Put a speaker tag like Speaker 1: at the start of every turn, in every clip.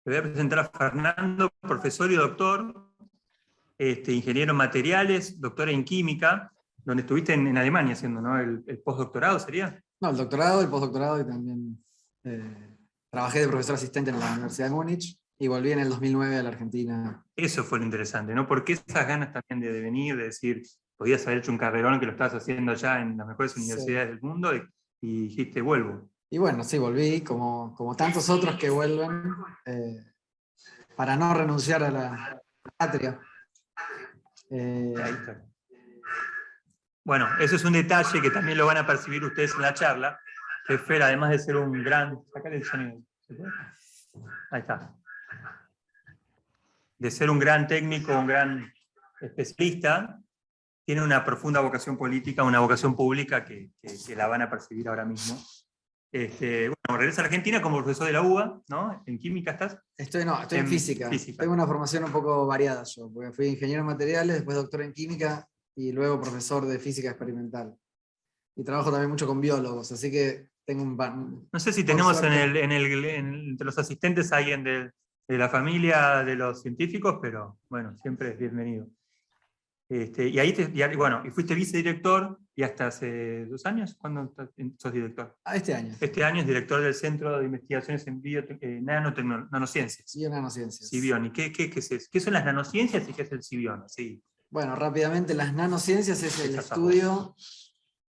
Speaker 1: Le voy a presentar a Fernando, profesor y doctor, ingeniero en materiales, doctor en química, donde estuviste en Alemania haciendo, ¿no? El postdoctorado, ¿sería?
Speaker 2: No, el doctorado, el postdoctorado, y también trabajé de profesor asistente en la Universidad de Múnich y volví en el 2009 a la Argentina.
Speaker 1: Eso fue lo interesante, ¿no? ¿Por qué esas ganas también de venir, de decir, podías haber hecho un carrerón que lo estabas haciendo ya en las mejores universidades del mundo y dijiste, vuelvo?
Speaker 2: Y bueno, sí, volví como tantos otros que vuelven para no renunciar a la patria.
Speaker 1: Ahí está. Bueno, eso es un detalle que también lo van a percibir ustedes en la charla, que Fer, además de ser un gran... Sacale el sonido. Ahí está. De ser un gran técnico, un gran especialista, tiene una profunda vocación política, una vocación pública que la van a percibir ahora mismo. Bueno, regresa a Argentina como profesor de la UBA, ¿no? ¿En química estás?
Speaker 2: Estoy en física. Tengo una formación un poco variada yo, porque fui ingeniero en materiales, después doctor en química y luego profesor de física experimental. Y trabajo también mucho con biólogos, así que tengo un...
Speaker 1: No sé si tenemos entre los asistentes a alguien de la familia de los científicos, pero bueno, siempre es bienvenido. Y ahí y fuiste vicedirector, y hasta hace 2 años, ¿cuándo sos director?
Speaker 2: Este año.
Speaker 1: Este año es director del Centro de Investigaciones en Nanociencias.
Speaker 2: Bionanociencias.
Speaker 1: Cibión. ¿Y qué es eso? ¿Qué son las nanociencias y qué es el Cibión? Sí.
Speaker 2: Bueno, rápidamente, las nanociencias es el estudio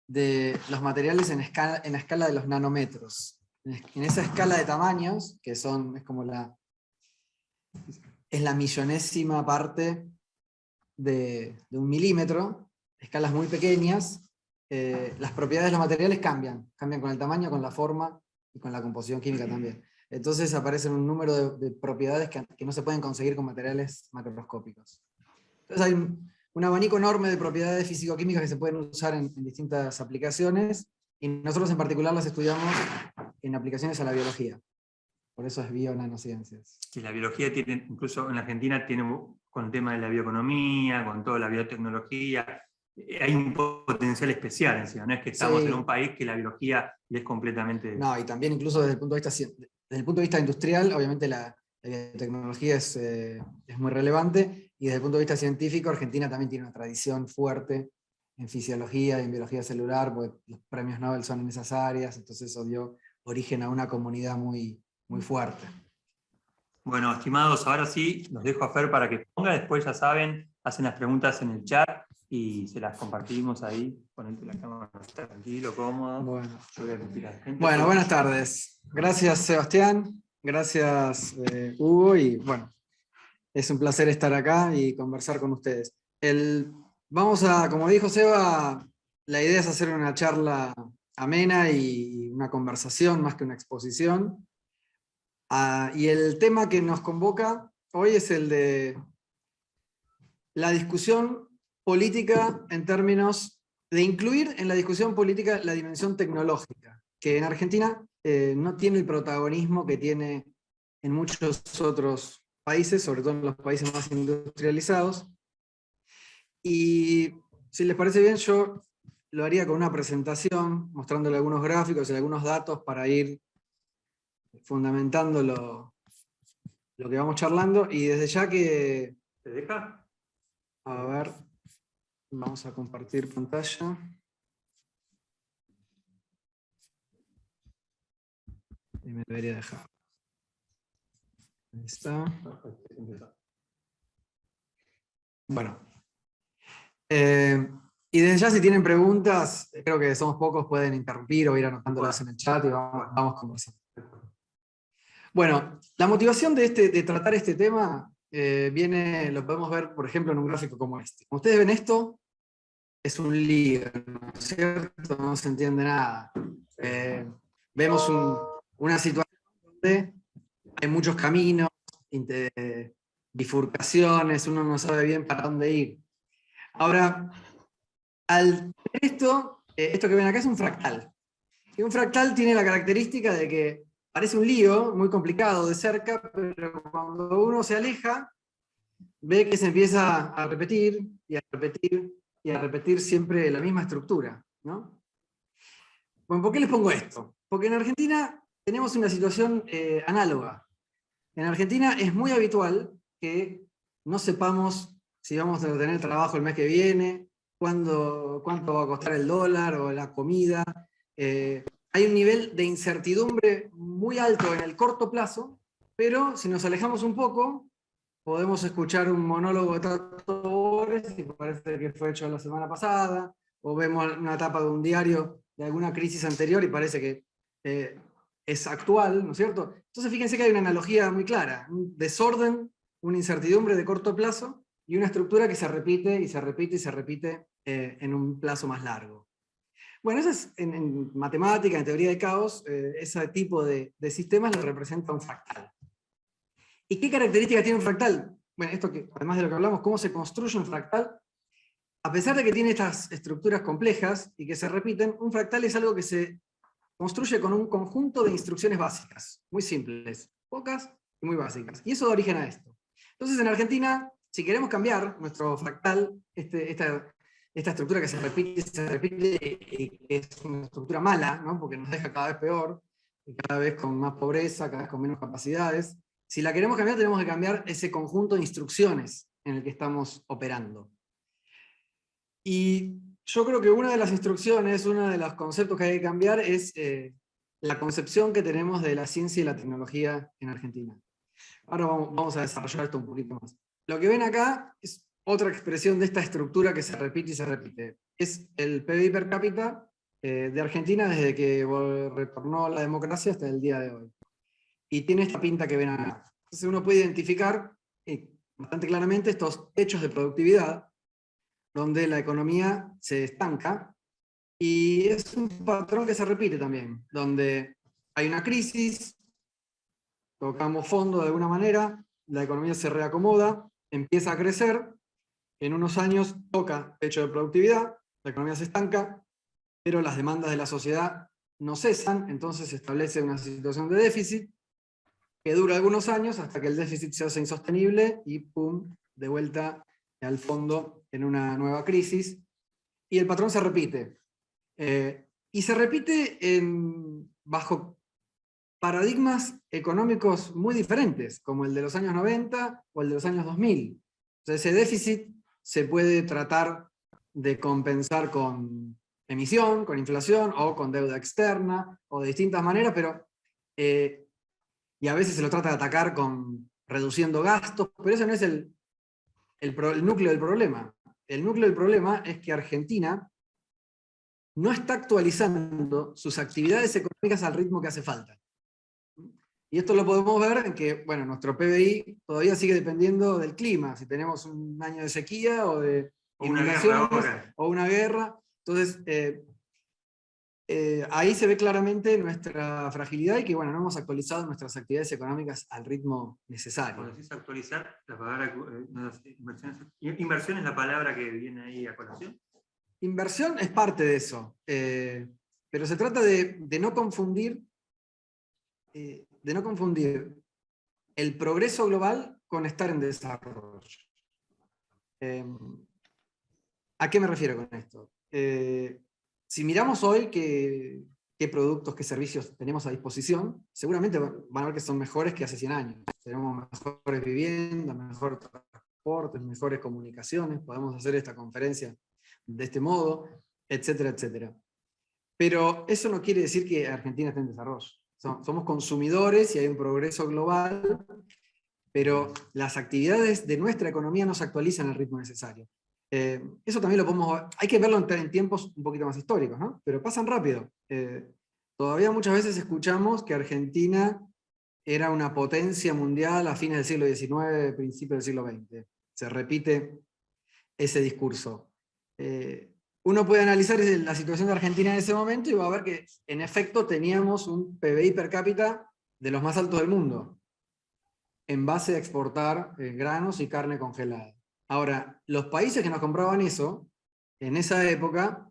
Speaker 2: de los materiales en la escala de los nanómetros. En esa escala de tamaños, que es la millonésima parte de un milímetro, escalas muy pequeñas, las propiedades de los materiales cambian con el tamaño, con la forma y con la composición química también. Entonces aparecen un número de propiedades que no se pueden conseguir con materiales macroscópicos. Entonces hay un abanico enorme de propiedades físico-químicas que se pueden usar en distintas aplicaciones, y nosotros en particular las estudiamos en aplicaciones a la biología. Por eso es bionanociencias.
Speaker 1: Y la biología tiene, incluso en la Argentina, tiene con el tema de la bioeconomía, con toda la biotecnología, hay un potencial especial encima. No es que estamos en un país que la biología es completamente...
Speaker 2: No, y también incluso desde el punto de vista industrial, obviamente la biotecnología es muy relevante, y desde el punto de vista científico, Argentina también tiene una tradición fuerte en fisiología y en biología celular, porque los premios Nobel son en esas áreas, entonces eso dio origen a una comunidad muy fuerte.
Speaker 1: Bueno, estimados, ahora sí, los dejo a Fer para que ponga, después ya saben, hacen las preguntas en el chat y se las compartimos ahí. Ponete la cámara tranquilo, cómodo.
Speaker 2: Bueno,
Speaker 1: yo voy a respirar.
Speaker 2: Buenas tardes. Gracias, Sebastián. Gracias, Hugo. Y bueno, es un placer estar acá y conversar con ustedes. Como dijo Seba, la idea es hacer una charla amena y una conversación más que una exposición. Y el tema que nos convoca hoy es el de la discusión política en términos de incluir en la discusión política la dimensión tecnológica, que en Argentina no tiene el protagonismo que tiene en muchos otros países, sobre todo en los países más industrializados. Y si les parece bien, yo lo haría con una presentación, mostrándole algunos gráficos y algunos datos para ir fundamentando lo que vamos charlando, y desde ya que...
Speaker 1: ¿Te deja?
Speaker 2: A ver, vamos a compartir pantalla. Y me debería dejar. Ahí está. Bueno. Y desde ya, si tienen preguntas, creo que somos pocos, pueden interrumpir o ir anotándolas en el chat y vamos conversando. Bueno, la motivación de tratar este tema lo podemos ver, por ejemplo, en un gráfico como este. Como ustedes ven, esto es un lío, ¿no es cierto? No se entiende nada. Vemos una situación donde hay muchos caminos, bifurcaciones, uno no sabe bien para dónde ir. Ahora, al ver esto que ven acá es un fractal. Y un fractal tiene la característica de que parece un lío muy complicado de cerca, pero cuando uno se aleja, ve que se empieza a repetir y a repetir y a repetir siempre la misma estructura, ¿no? Bueno, ¿por qué les pongo esto? Porque en Argentina tenemos una situación análoga. En Argentina es muy habitual que no sepamos si vamos a tener trabajo el mes que viene, cuánto va a costar el dólar o la comida. Hay un nivel de incertidumbre muy alto en el corto plazo, pero si nos alejamos un poco, podemos escuchar un monólogo de Tato Bores, y parece que fue hecho la semana pasada, o vemos una tapa de un diario de alguna crisis anterior y parece que es actual, ¿no es cierto? Entonces fíjense que hay una analogía muy clara, un desorden, una incertidumbre de corto plazo y una estructura que se repite y se repite y se repite en un plazo más largo. Bueno, eso es en matemática, en teoría de caos, ese tipo de sistemas lo representa un fractal. ¿Y qué características tiene un fractal? Bueno, esto que, además de lo que hablamos, cómo se construye un fractal. A pesar de que tiene estas estructuras complejas y que se repiten, un fractal es algo que se construye con un conjunto de instrucciones básicas, muy simples, pocas y muy básicas. Y eso da origen a esto. Entonces, en Argentina, si queremos cambiar nuestro fractal, esta estructura que se repite y que es una estructura mala, ¿no? Porque nos deja cada vez peor, y cada vez con más pobreza, cada vez con menos capacidades, si la queremos cambiar, tenemos que cambiar ese conjunto de instrucciones en el que estamos operando. Y yo creo que una de las instrucciones, uno de los conceptos que hay que cambiar es la concepción que tenemos de la ciencia y la tecnología en Argentina. Ahora vamos a desarrollar esto un poquito más. Lo que ven acá es otra expresión de esta estructura que se repite y se repite. Es el PBI per cápita de Argentina desde que retornó la democracia hasta el día de hoy. Y tiene esta pinta que ven acá. Entonces uno puede identificar bastante claramente estos hechos de productividad, donde la economía se estanca, y es un patrón que se repite también, donde hay una crisis, tocamos fondo de alguna manera, la economía se reacomoda, empieza a crecer, en unos años toca techo de productividad, la economía se estanca, pero las demandas de la sociedad no cesan, entonces se establece una situación de déficit, que dura algunos años hasta que el déficit se hace insostenible y ¡pum!, de vuelta al fondo en una nueva crisis. Y el patrón se repite. Y se repite bajo paradigmas económicos muy diferentes, como el de los años 90 o el de los años 2000. Entonces, ese déficit se puede tratar de compensar con emisión, con inflación, o con deuda externa, o de distintas maneras, pero y a veces se lo trata de atacar reduciendo gastos, pero ese no es el núcleo del problema. El núcleo del problema es que Argentina no está actualizando sus actividades económicas al ritmo que hace falta. Y esto lo podemos ver en que, bueno, nuestro PBI todavía sigue dependiendo del clima, si tenemos un año de sequía o de inundaciones o una guerra. Entonces, ahí se ve claramente nuestra fragilidad y que, bueno, no hemos actualizado nuestras actividades económicas al ritmo necesario.
Speaker 1: Cuando decís actualizar, la palabra, inversión es la palabra que viene ahí a colación.
Speaker 2: Inversión es parte de eso, pero se trata de no confundir el progreso global con estar en desarrollo. ¿A qué me refiero con esto? Si miramos hoy qué productos, qué servicios tenemos a disposición, seguramente van a ver que son mejores que hace 100 años. Tenemos mejores viviendas, mejor transportes, mejores comunicaciones, podemos hacer esta conferencia de este modo, etcétera, etcétera. Pero eso no quiere decir que Argentina esté en desarrollo. Somos consumidores y hay un progreso global, pero las actividades de nuestra economía no se actualizan al ritmo necesario. Eso también lo podemos, hay que verlo en tiempos un poquito más históricos, ¿no? Pero pasan rápido. Todavía muchas veces escuchamos que Argentina era una potencia mundial a fines del siglo XIX, principios del siglo XX. Se repite ese discurso. Uno puede analizar la situación de Argentina en ese momento y va a ver que en efecto teníamos un PBI per cápita de los más altos del mundo, en base a exportar granos y carne congelada. Ahora, los países que nos compraban eso, en esa época,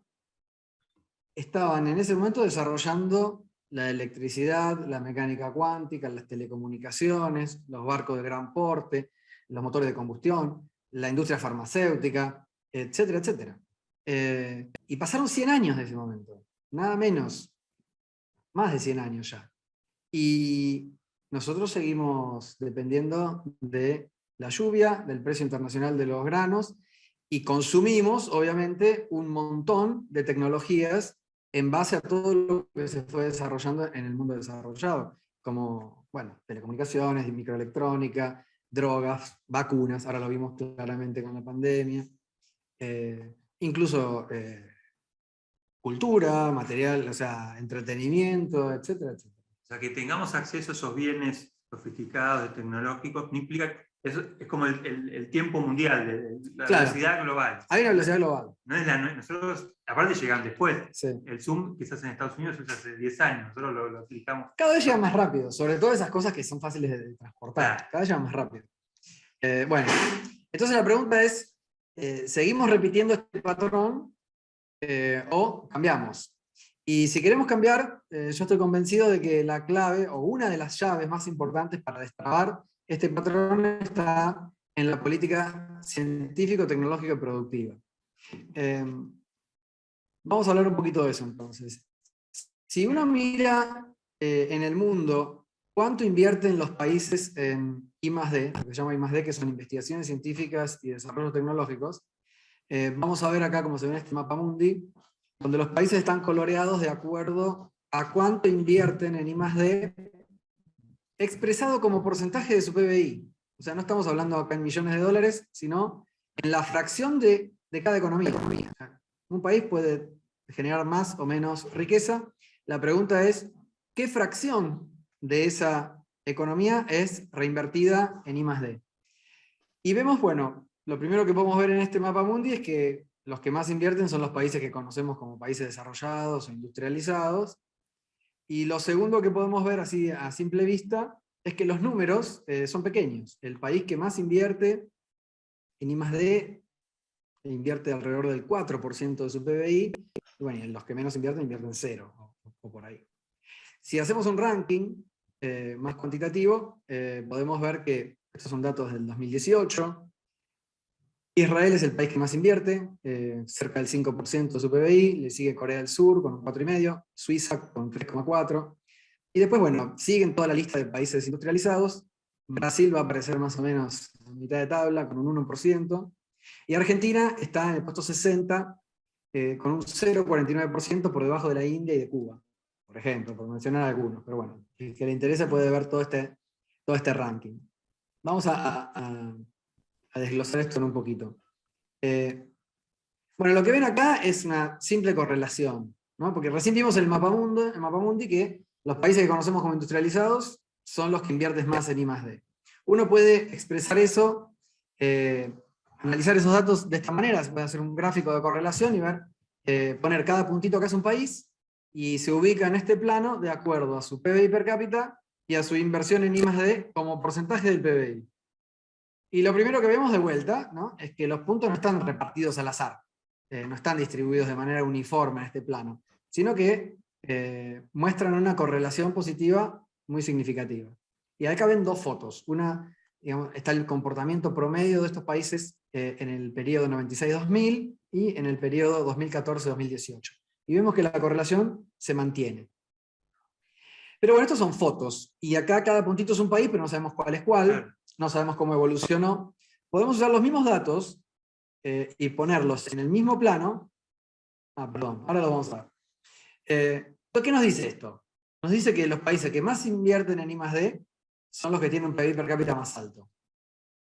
Speaker 2: estaban en ese momento desarrollando la electricidad, la mecánica cuántica, las telecomunicaciones, los barcos de gran porte, los motores de combustión, la industria farmacéutica, etcétera, etcétera. Y pasaron 100 años de ese momento, nada menos, más de 100 años ya. Y nosotros seguimos dependiendo de la lluvia, del precio internacional de los granos, y consumimos, obviamente, un montón de tecnologías en base a todo lo que se fue desarrollando en el mundo desarrollado, como, bueno, telecomunicaciones, microelectrónica, drogas, vacunas, ahora lo vimos claramente con la pandemia, incluso cultura, material, o sea, entretenimiento, etcétera, etcétera.
Speaker 1: O sea, que tengamos acceso a esos bienes sofisticados, tecnológicos, no implica, es como el tiempo mundial, la
Speaker 2: Claro,
Speaker 1: velocidad global.
Speaker 2: hay una velocidad global.
Speaker 1: No es nosotros, aparte llegan después.
Speaker 2: Sí.
Speaker 1: El Zoom quizás en Estados Unidos es hace 10 años, nosotros lo aplicamos.
Speaker 2: Cada vez llega más rápido, sobre todo esas cosas que son fáciles de transportar.
Speaker 1: Claro.
Speaker 2: Cada vez llega más rápido. Bueno, entonces la pregunta es, ¿seguimos repitiendo este patrón o cambiamos? Y si queremos cambiar, yo estoy convencido de que la clave, o una de las llaves más importantes para destrabar este patrón está en la política científico, tecnológica y productiva. Vamos a hablar un poquito de eso entonces. Si uno mira en el mundo cuánto invierten los países en I+D, lo que se llama I+D, que son investigaciones científicas y desarrollos tecnológicos, vamos a ver acá cómo se ve en este mapa mundi, donde los países están coloreados de acuerdo a cuánto invierten en I+D, expresado como porcentaje de su PBI. O sea, no estamos hablando acá en millones de dólares, sino en la fracción de cada economía. Un país puede generar más o menos riqueza. La pregunta es, ¿qué fracción de esa economía es reinvertida en I+D? Y vemos, bueno, lo primero que podemos ver en este mapa mundi es que los que más invierten son los países que conocemos como países desarrollados o industrializados. Y lo segundo que podemos ver así a simple vista es que los números son pequeños. El país que más invierte en I+D invierte alrededor del 4% de su PBI, y bueno, y los que menos invierten 0, o por ahí. Si hacemos un ranking más cuantitativo, podemos ver que estos son datos del 2018. Israel es el país que más invierte, cerca del 5% de su PBI, le sigue Corea del Sur con un 4,5%, Suiza con 3,4%, y después, bueno, siguen toda la lista de países industrializados. Brasil va a aparecer más o menos en mitad de tabla, con un 1%, y Argentina está en el puesto 60, con un 0,49% por debajo de la India y de Cuba, por ejemplo, por mencionar algunos, pero bueno, el que le interese puede ver todo este ranking. Vamos a desglosar esto en un poquito. Bueno, lo que ven acá es una simple correlación, ¿no? Porque recién vimos el mapa mundi, que los países que conocemos como industrializados son los que invierten más en I+D. Uno puede expresar eso, analizar esos datos de esta manera. Se puede hacer un gráfico de correlación y ver, poner cada puntito que es un país, y se ubica en este plano de acuerdo a su PBI per cápita y a su inversión en I+D como porcentaje del PBI. Y lo primero que vemos de vuelta, ¿no?, es que los puntos no están repartidos al azar, no están distribuidos de manera uniforme en este plano, sino que muestran una correlación positiva muy significativa. Y acá ven dos fotos. Una, digamos, está el comportamiento promedio de estos países en el periodo 96-2000 y en el periodo 2014-2018. Y vemos que la correlación se mantiene. Pero bueno, estos son fotos, y acá cada puntito es un país, pero no sabemos cuál es cuál, no sabemos cómo evolucionó. Podemos usar los mismos datos y ponerlos en el mismo plano. Perdón, ahora lo vamos a ver. ¿Qué nos dice esto? Nos dice que los países que más invierten en I+D son los que tienen un PIB per cápita más alto.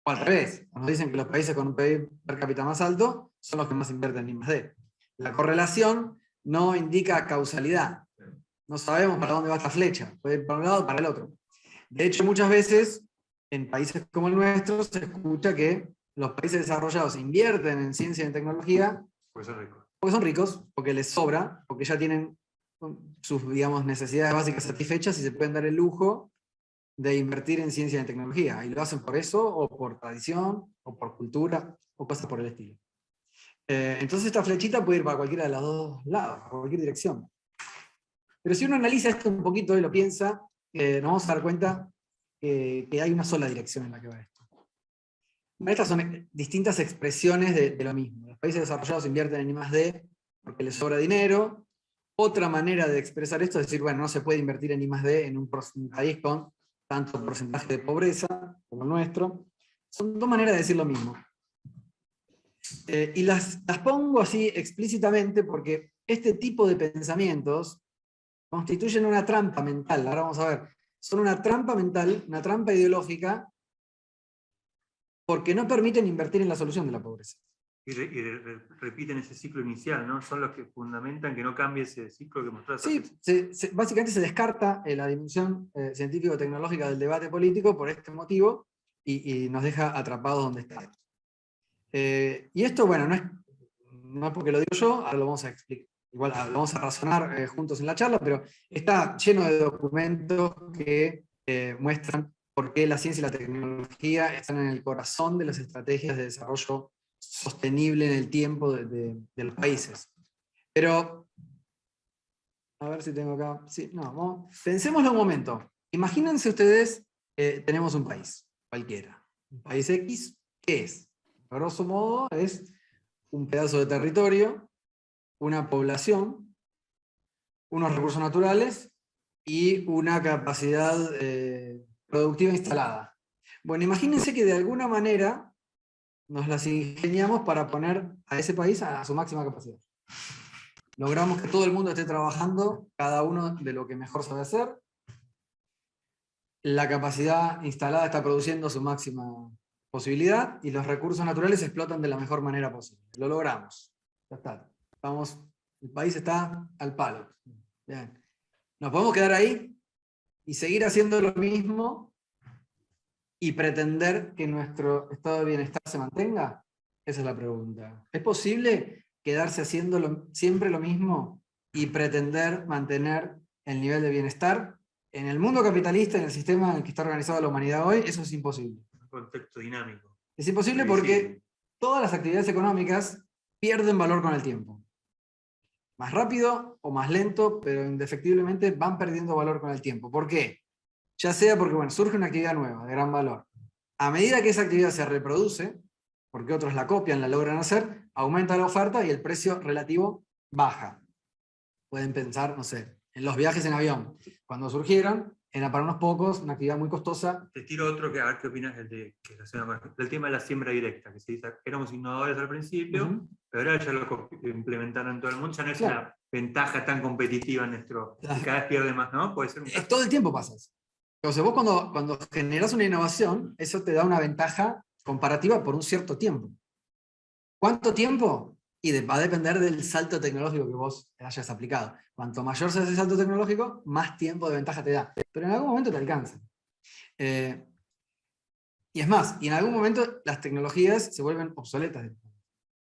Speaker 2: O al revés, nos dicen que los países con un PIB per cápita más alto son los que más invierten en I+D. La correlación no indica causalidad. No sabemos para dónde va esta flecha, puede ir para un lado o para el otro. De hecho, muchas veces, en países como el nuestro, se escucha que los países desarrollados invierten en ciencia y en tecnología
Speaker 1: porque son ricos.
Speaker 2: Porque son ricos, porque les sobra, porque ya tienen sus, digamos, necesidades básicas satisfechas y se pueden dar el lujo de invertir en ciencia y en tecnología. Y lo hacen por eso, o por tradición, o por cultura, o cosas por el estilo. Entonces esta flechita puede ir para cualquiera de los dos lados, para cualquier dirección. Pero si uno analiza esto un poquito y lo piensa, nos vamos a dar cuenta que hay una sola dirección en la que va esto. Estas son distintas expresiones de lo mismo. Los países desarrollados invierten en I+D porque les sobra dinero. Otra manera de expresar esto es decir, bueno, no se puede invertir en I+D en un país con tanto porcentaje de pobreza como el nuestro. Son dos maneras de decir lo mismo. Y las pongo así explícitamente porque este tipo de pensamientos constituyen una trampa mental. Ahora vamos a ver. Son una trampa mental, una trampa ideológica, porque no permiten invertir en la solución de la pobreza.
Speaker 1: Y repiten ese ciclo inicial, ¿no? Son los que fundamentan que no cambie ese ciclo que mostraste.
Speaker 2: Sí, básicamente se descarta la dimensión científico-tecnológica del debate político por este motivo y nos deja atrapados donde estamos. Y esto, bueno, no es porque lo digo yo, ahora lo vamos a explicar. Igual lo vamos a razonar juntos en la charla, pero está lleno de documentos que muestran por qué la ciencia y la tecnología están en el corazón de las estrategias de desarrollo sostenible en el tiempo de los países. Pero, a ver si tengo acá. Sí, no, pensémoslo un momento. Imagínense ustedes, tenemos un país, cualquiera. Un país X, ¿qué es? A grosso modo, es un pedazo de territorio, una población, unos recursos naturales y una capacidad productiva instalada. Bueno, imagínense que de alguna manera nos las ingeniamos para poner a ese país a su máxima capacidad. Logramos que todo el mundo esté trabajando, cada uno de lo que mejor sabe hacer. La capacidad instalada está produciendo su máxima posibilidad y los recursos naturales se explotan de la mejor manera posible. Lo logramos. Ya está. Vamos, el país está al palo. Bien. ¿Nos podemos quedar ahí y seguir haciendo lo mismo y pretender que nuestro estado de bienestar se mantenga? Esa es la pregunta. ¿Es posible quedarse haciendo siempre lo mismo y pretender mantener el nivel de bienestar? En el mundo capitalista, en el sistema en el que está organizada la humanidad hoy, eso es imposible.
Speaker 1: Un contexto dinámico.
Speaker 2: Es imposible porque todas las actividades económicas pierden valor con el tiempo. Más rápido o más lento, pero indefectiblemente van perdiendo valor con el tiempo. ¿Por qué? Ya sea porque surge una actividad nueva, de gran valor. A medida que esa actividad se reproduce, porque otros la copian, la logran hacer, aumenta la oferta y el precio relativo baja. Pueden pensar, no sé, en los viajes en avión. Cuando surgieron, era para unos pocos una actividad muy costosa.
Speaker 1: Te tiro otro que a ver qué opinas del tema de la siembra directa, que se dice, éramos innovadores al principio, pero ahora ya lo implementaron en todo el mundo, ya no es una ventaja tan competitiva en nuestro, y cada vez pierde más, ¿no? Puede ser un caso.
Speaker 2: Todo el tiempo pasa eso. Entonces vos cuando generás una innovación, eso te da una ventaja comparativa por un cierto tiempo. ¿Cuánto tiempo? Y va a depender del salto tecnológico que vos hayas aplicado. Cuanto mayor sea ese salto tecnológico, más tiempo de ventaja te da. Pero en algún momento te alcanza. Y es más, y en algún momento las tecnologías se vuelven obsoletas.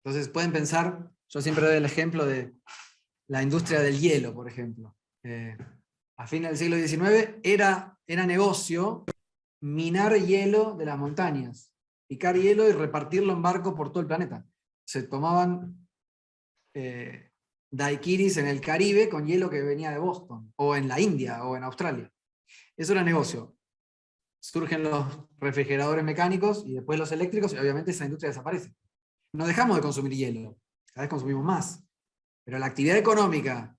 Speaker 2: Entonces pueden pensar, yo siempre doy el ejemplo de la industria del hielo, por ejemplo. A fines del siglo XIX era negocio minar hielo de las montañas, picar hielo y repartirlo en barco por todo el planeta. Se tomaban daiquiris en el Caribe con hielo que venía de Boston, o en la India, o en Australia. Eso era negocio. Surgen los refrigeradores mecánicos y después los eléctricos, y obviamente esa industria desaparece. No dejamos de consumir hielo, cada vez consumimos más. Pero la actividad económica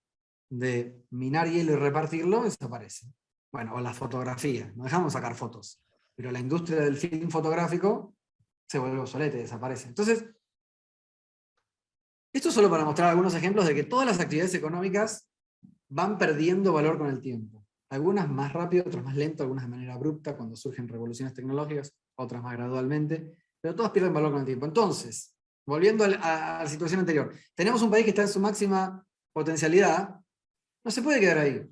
Speaker 2: de minar hielo y repartirlo desaparece. Bueno, o la fotografía, no dejamos de sacar fotos. Pero la industria del film fotográfico se vuelve obsoleta y desaparece. Entonces, esto es solo para mostrar algunos ejemplos de que todas las actividades económicas van perdiendo valor con el tiempo. Algunas más rápido, otras más lento, algunas de manera abrupta cuando surgen revoluciones tecnológicas, otras más gradualmente, pero todas pierden valor con el tiempo. Entonces, volviendo a la situación anterior, tenemos un país que está en su máxima potencialidad, no se puede quedar ahí,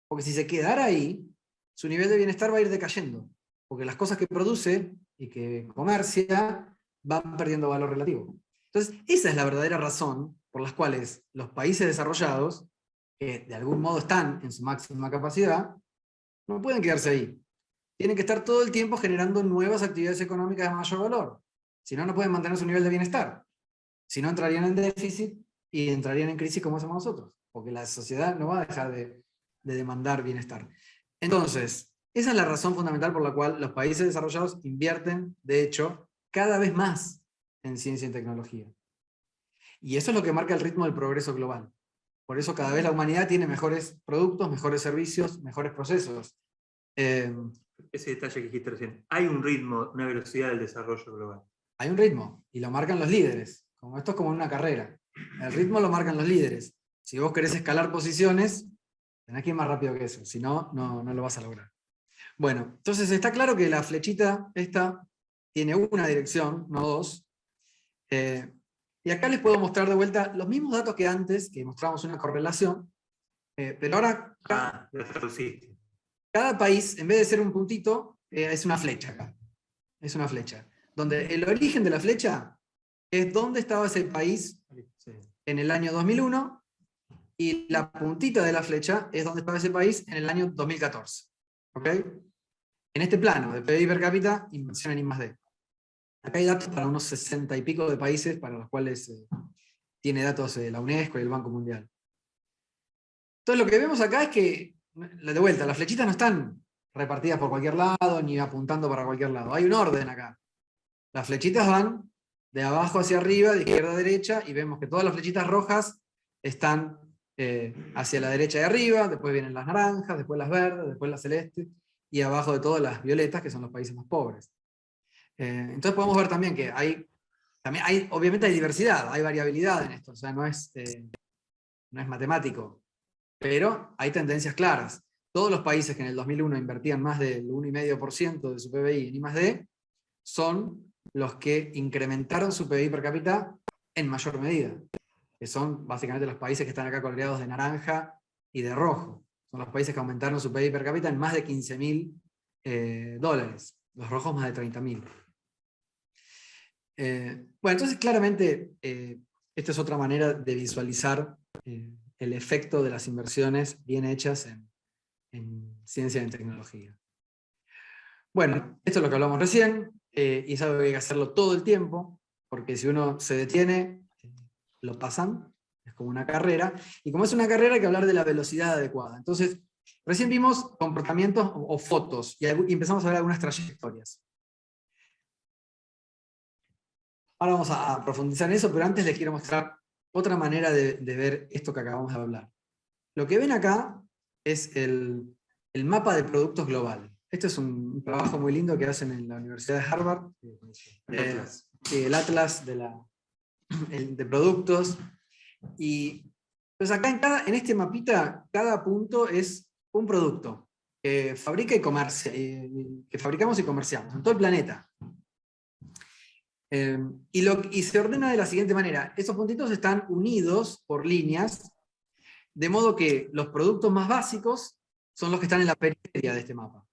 Speaker 2: porque si se quedara ahí, su nivel de bienestar va a ir decayendo, porque las cosas que produce y que comercia van perdiendo valor relativo. Entonces, esa es la verdadera razón por las cuales los países desarrollados, que de algún modo están en su máxima capacidad, no pueden quedarse ahí. Tienen que estar todo el tiempo generando nuevas actividades económicas de mayor valor. Si no, no pueden mantener su nivel de bienestar. Si no, entrarían en déficit y entrarían en crisis como hacemos nosotros, porque la sociedad no va a dejar de demandar bienestar. Entonces, esa es la razón fundamental por la cual los países desarrollados invierten, de hecho, cada vez más en ciencia y tecnología. Y eso es lo que marca el ritmo del progreso global. Por eso cada vez la humanidad tiene mejores productos, mejores servicios, mejores procesos.
Speaker 1: ese detalle que dijiste recién. Hay un ritmo, una velocidad del desarrollo global.
Speaker 2: Hay un ritmo, y lo marcan los líderes. Como esto es como en una carrera. El ritmo lo marcan los líderes. Si vos querés escalar posiciones, tenés que ir más rápido que eso, si no, no lo vas a lograr. Bueno, entonces está claro que la flechita esta tiene una dirección, no dos. Y acá les puedo mostrar de vuelta los mismos datos que antes, que mostramos una correlación, pero ahora
Speaker 1: Lo traduciste.
Speaker 2: cada país, en vez de ser un puntito, es una flecha acá. Es una flecha. Donde el origen de la flecha es dónde estaba ese país en el año 2001, y la puntita de la flecha es dónde estaba ese país en el año 2014. ¿Ok? En este plano de PIB per cápita, inversión en I+D. Acá hay datos para unos 60 y pico de países para los cuales tiene datos la UNESCO y el Banco Mundial. Entonces lo que vemos acá es que, de vuelta, las flechitas no están repartidas por cualquier lado ni apuntando para cualquier lado. Hay un orden acá. Las flechitas van de abajo hacia arriba, de izquierda a derecha, y vemos que todas las flechitas rojas están hacia la derecha de arriba, después vienen las naranjas, después las verdes, después las celestes, y abajo de todo las violetas, que son los países más pobres. Entonces podemos ver también que obviamente hay diversidad, hay variabilidad en esto, o sea, no es matemático, pero hay tendencias claras. Todos los países que en el 2001 invertían más del 1,5% de su PBI en I+D, son los que incrementaron su PBI per cápita en mayor medida, que son básicamente los países que están acá coloreados de naranja y de rojo. Son los países que aumentaron su PBI per cápita en más de $15.000, los rojos más de 30.000. Bueno, entonces claramente esta es otra manera de visualizar el efecto de las inversiones bien hechas en ciencia y en tecnología. Bueno, esto es lo que hablamos recién, y es algo que hay que hacerlo todo el tiempo, porque si uno se detiene, lo pasan, es como una carrera, y como es una carrera hay que hablar de la velocidad adecuada. Entonces, recién vimos comportamientos o fotos, y empezamos a ver algunas trayectorias. Ahora vamos a profundizar en eso, pero antes les quiero mostrar otra manera de ver esto que acabamos de hablar. Lo que ven acá es el mapa de productos global. Este es un trabajo muy lindo que hacen en la Universidad de Harvard. El Atlas de productos. Y pues acá en este mapita, cada punto es un producto que fabrica y comercia, que fabricamos y comerciamos en todo el planeta. Y se ordena de la siguiente manera. Esos puntitos están unidos por líneas, de modo que los productos más básicos son los que están en la periferia de este mapa.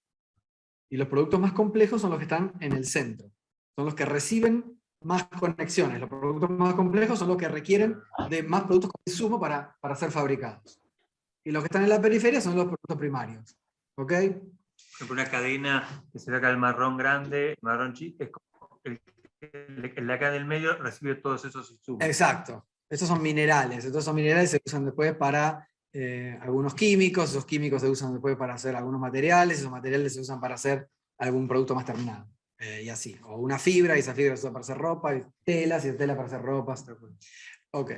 Speaker 2: Y los productos más complejos son los que están en el centro. Son los que reciben más conexiones. Los productos más complejos son los que requieren de más productos con insumo para ser fabricados. Y los que están en la periferia son los productos primarios. ¿Ok?
Speaker 1: Por ejemplo, una cadena que se ve acá el marrón grande, el marrón chico, es como el de acá del medio recibe todos esos insumos.
Speaker 2: Exacto. Estos son minerales. Estos son minerales que se usan después para algunos químicos. Esos químicos se usan después para hacer algunos materiales. Esos materiales se usan para hacer algún producto más terminado. Y así. O una fibra, y esa fibra se usa para hacer ropa, y telas, y tela para hacer ropas. Ok.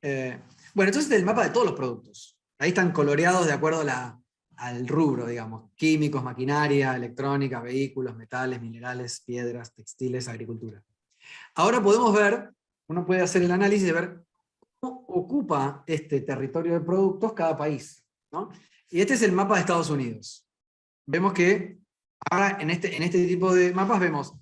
Speaker 2: Bueno, entonces el mapa de todos los productos. Ahí están coloreados de acuerdo al rubro, digamos. Químicos, maquinaria, electrónica, vehículos, metales, minerales, piedras, textiles, agricultura. Ahora podemos ver, uno puede hacer el análisis de ver cómo ocupa este territorio de productos cada país, ¿no? Y este es el mapa de Estados Unidos. Vemos que ahora en este tipo de mapas vemos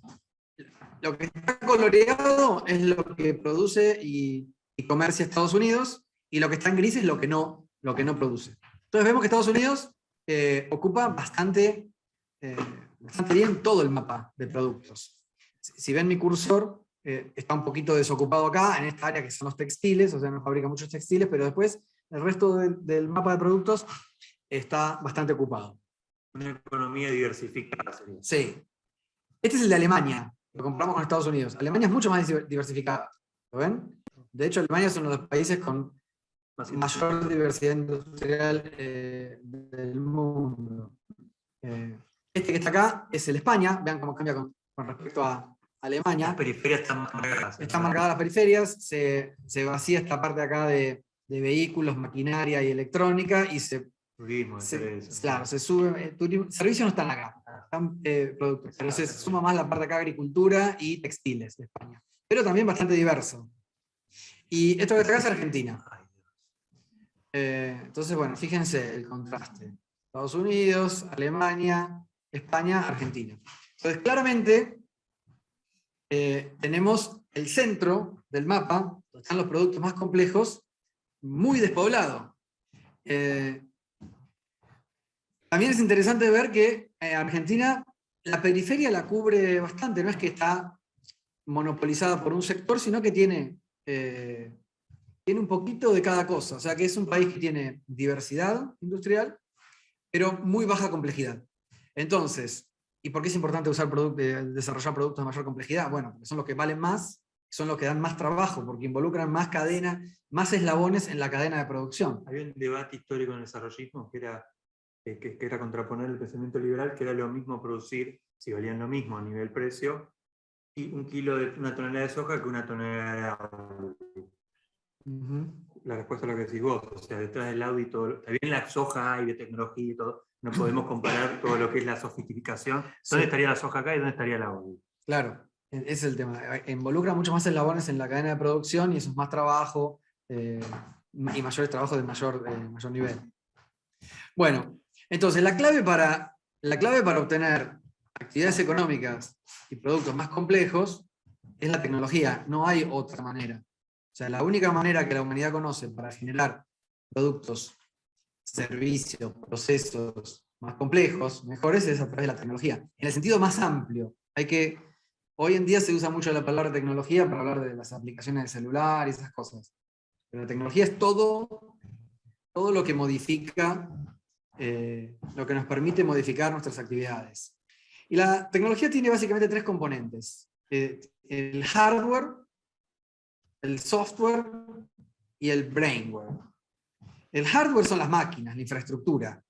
Speaker 2: lo que está coloreado es lo que produce y comercia Estados Unidos, y lo que está en gris es lo que no produce. Entonces vemos que Estados Unidos ocupa bastante bien todo el mapa de productos. Si ven mi cursor, está un poquito desocupado acá, en esta área que son los textiles, o sea, no fabrica muchos textiles, pero después el resto del mapa de productos está bastante ocupado.
Speaker 1: Una economía diversificada sería.
Speaker 2: Sí. Este es el de Alemania, lo comparamos con Estados Unidos. Alemania es mucho más diversificada, ¿lo ven? De hecho, Alemania es uno de los países con mayor diversidad industrial del mundo. Este que está acá es el España, vean cómo cambia con respecto a Alemania.
Speaker 1: Las periferias están marcadas.
Speaker 2: Están marcadas las periferias, se vacía esta parte acá de vehículos, maquinaria y electrónica, y
Speaker 1: Turismo,
Speaker 2: claro, se sube. Servicios no están acá. productos, pero se suma más la parte acá agricultura y textiles de España. Pero también bastante diverso. Y esto que está acá es Argentina. Entonces, bueno, fíjense el contraste. Estados Unidos, Alemania, España, Argentina. Entonces, claramente, tenemos el centro del mapa, donde están los productos más complejos, muy despoblado. También es interesante ver que Argentina, la periferia la cubre bastante, no es que está monopolizada por un sector, sino que tiene un poquito de cada cosa. O sea que es un país que tiene diversidad industrial, pero muy baja complejidad. Entonces, ¿y por qué es importante desarrollar productos de mayor complejidad? Bueno, porque son los que valen más, son los que dan más trabajo, porque involucran más cadena, más eslabones en la cadena de producción.
Speaker 1: Había un debate histórico en el desarrollismo que era contraponer el pensamiento liberal, que era lo mismo producir, si valían lo mismo a nivel precio, y una tonelada de soja que una tonelada de audio. La respuesta a lo que decís vos, o sea, detrás del audio y todo, también la soja hay de tecnología y todo, no podemos comparar todo lo que es la sofisticación. ¿Dónde estaría la soja acá y dónde estaría el audio?
Speaker 2: Claro, ese es el tema. Involucra mucho más eslabones en la cadena de producción y eso es más trabajo y mayores trabajos de mayor nivel. Bueno, entonces la clave para obtener actividades económicas y productos más complejos es la tecnología, no hay otra manera. O sea, la única manera que la humanidad conoce para generar productos, servicios, procesos más complejos, mejores, es a través de la tecnología. En el sentido más amplio. Hoy en día se usa mucho la palabra tecnología para hablar de las aplicaciones de celular y esas cosas. Pero la tecnología es todo lo que modifica, lo que nos permite modificar nuestras actividades. Y la tecnología tiene básicamente tres componentes. El hardware, el software y el brainware. El hardware son las máquinas, la infraestructura.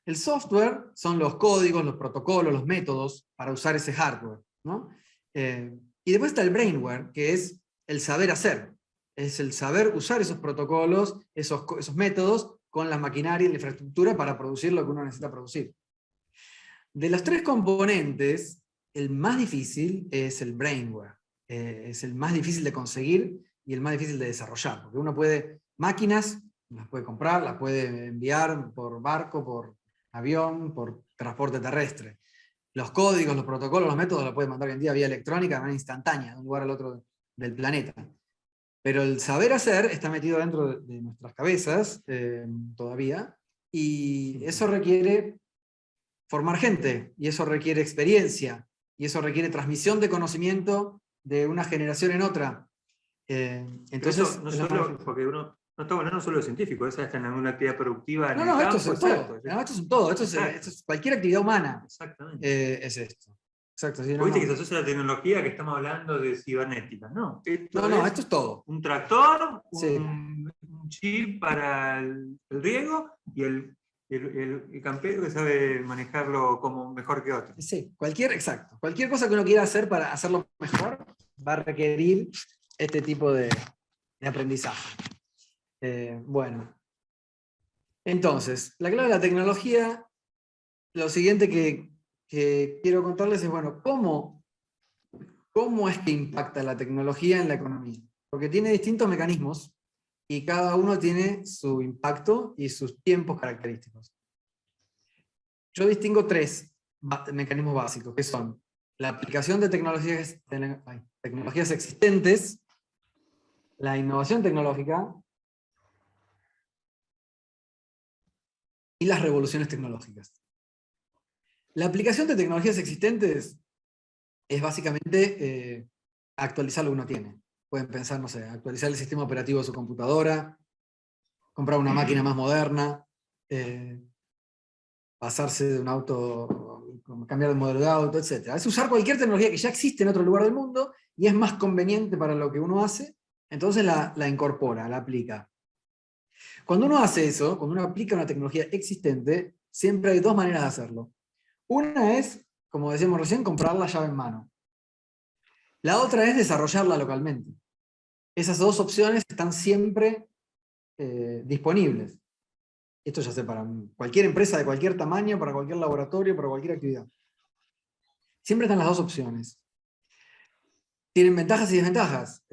Speaker 2: El software son los códigos, los protocolos, los métodos para usar ese hardware, ¿no? Y después está el brainware, que es el saber hacer. Es el saber usar esos protocolos, esos métodos, con la maquinaria y la infraestructura para producir lo que uno necesita producir. De los tres componentes, el más difícil es el brainware. Es el más difícil de conseguir y el más difícil de desarrollar. Porque uno máquinas, las puede comprar, las puede enviar por barco, por avión, por transporte terrestre. Los códigos, los protocolos, los métodos los puede mandar hoy en día vía electrónica de manera instantánea, de un lugar al otro del planeta. Pero el saber hacer está metido dentro de nuestras cabezas todavía, y eso requiere formar gente, y eso requiere experiencia, y eso requiere transmisión de conocimiento de una generación en otra. Entonces,
Speaker 1: eso, no solo, porque uno no estamos hablando solo de científicos, esa está en alguna actividad productiva en el campo.
Speaker 2: Esto es todo. Esto es todo. Esto es cualquier actividad humana.
Speaker 1: Exactamente.
Speaker 2: Es esto. Exacto. Sí,
Speaker 1: Viste que se asocia a la tecnología que estamos hablando de cibernética, ¿no?
Speaker 2: Esto es todo.
Speaker 1: Un tractor,
Speaker 2: sí.
Speaker 1: un chip para el riego y el campero que sabe manejarlo como mejor que otro.
Speaker 2: Sí, exacto. Cualquier cosa que uno quiera hacer para hacerlo mejor va a requerir este tipo de aprendizaje. Bueno. Entonces, la clave de la tecnología, lo siguiente que quiero contarles es, bueno, ¿cómo es que impacta la tecnología en la economía? Porque tiene distintos mecanismos y cada uno tiene su impacto y sus tiempos característicos. Yo distingo tres mecanismos básicos, que son la aplicación de tecnologías existentes, la innovación tecnológica y las revoluciones tecnológicas. La aplicación de tecnologías existentes es básicamente actualizar lo que uno tiene. Pueden pensar, no sé, actualizar el sistema operativo de su computadora, comprar una máquina más moderna, pasarse de un auto, cambiar de modelo de auto, etc. Es usar cualquier tecnología que ya existe en otro lugar del mundo y es más conveniente para lo que uno hace, entonces la incorpora, la aplica. Cuando uno hace eso, cuando uno aplica una tecnología existente, siempre hay dos maneras de hacerlo. Una es, como decíamos recién, comprar la llave en mano. La otra es desarrollarla localmente. Esas dos opciones están siempre disponibles. Esto ya sea para cualquier empresa de cualquier tamaño, para cualquier laboratorio, para cualquier actividad. siempre están las dos opciones. Tienen ventajas y desventajas.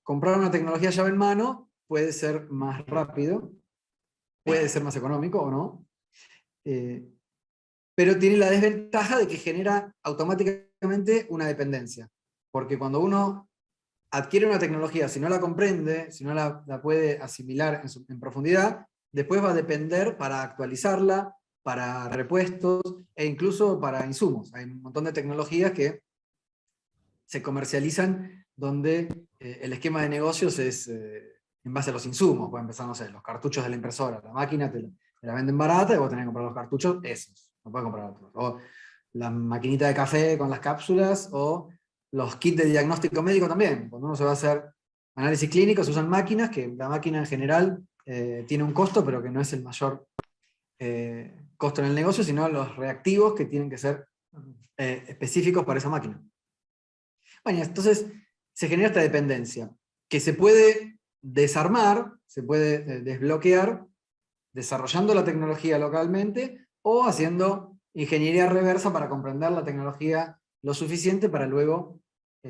Speaker 2: Comprar una tecnología llave en mano puede ser más rápido, puede ser más económico o no, pero tiene la desventaja de que genera automáticamente una dependencia. Porque cuando uno adquiere una tecnología, si no la comprende, si no la puede asimilar en profundidad, después va a depender para actualizarla, para repuestos e incluso para insumos. Hay un montón de tecnologías que se comercializan donde el esquema de negocios es en base a los insumos. Pueden empezar, no sé, los cartuchos de la impresora. La máquina te la venden barata y vos tenés que comprar los cartuchos esos. No puedes comprar otros. O la maquinita de café con las cápsulas, o los kits de diagnóstico médico también. Cuando uno se va a hacer análisis clínico, se usan máquinas, que la máquina en general tiene un costo, pero que no es el mayor costo en el negocio, sino los reactivos que tienen que ser específicos para esa máquina. Bueno, entonces se genera esta dependencia, que se puede desarmar, se puede desbloquear, desarrollando la tecnología localmente, o haciendo ingeniería reversa para comprender la tecnología lo suficiente para luego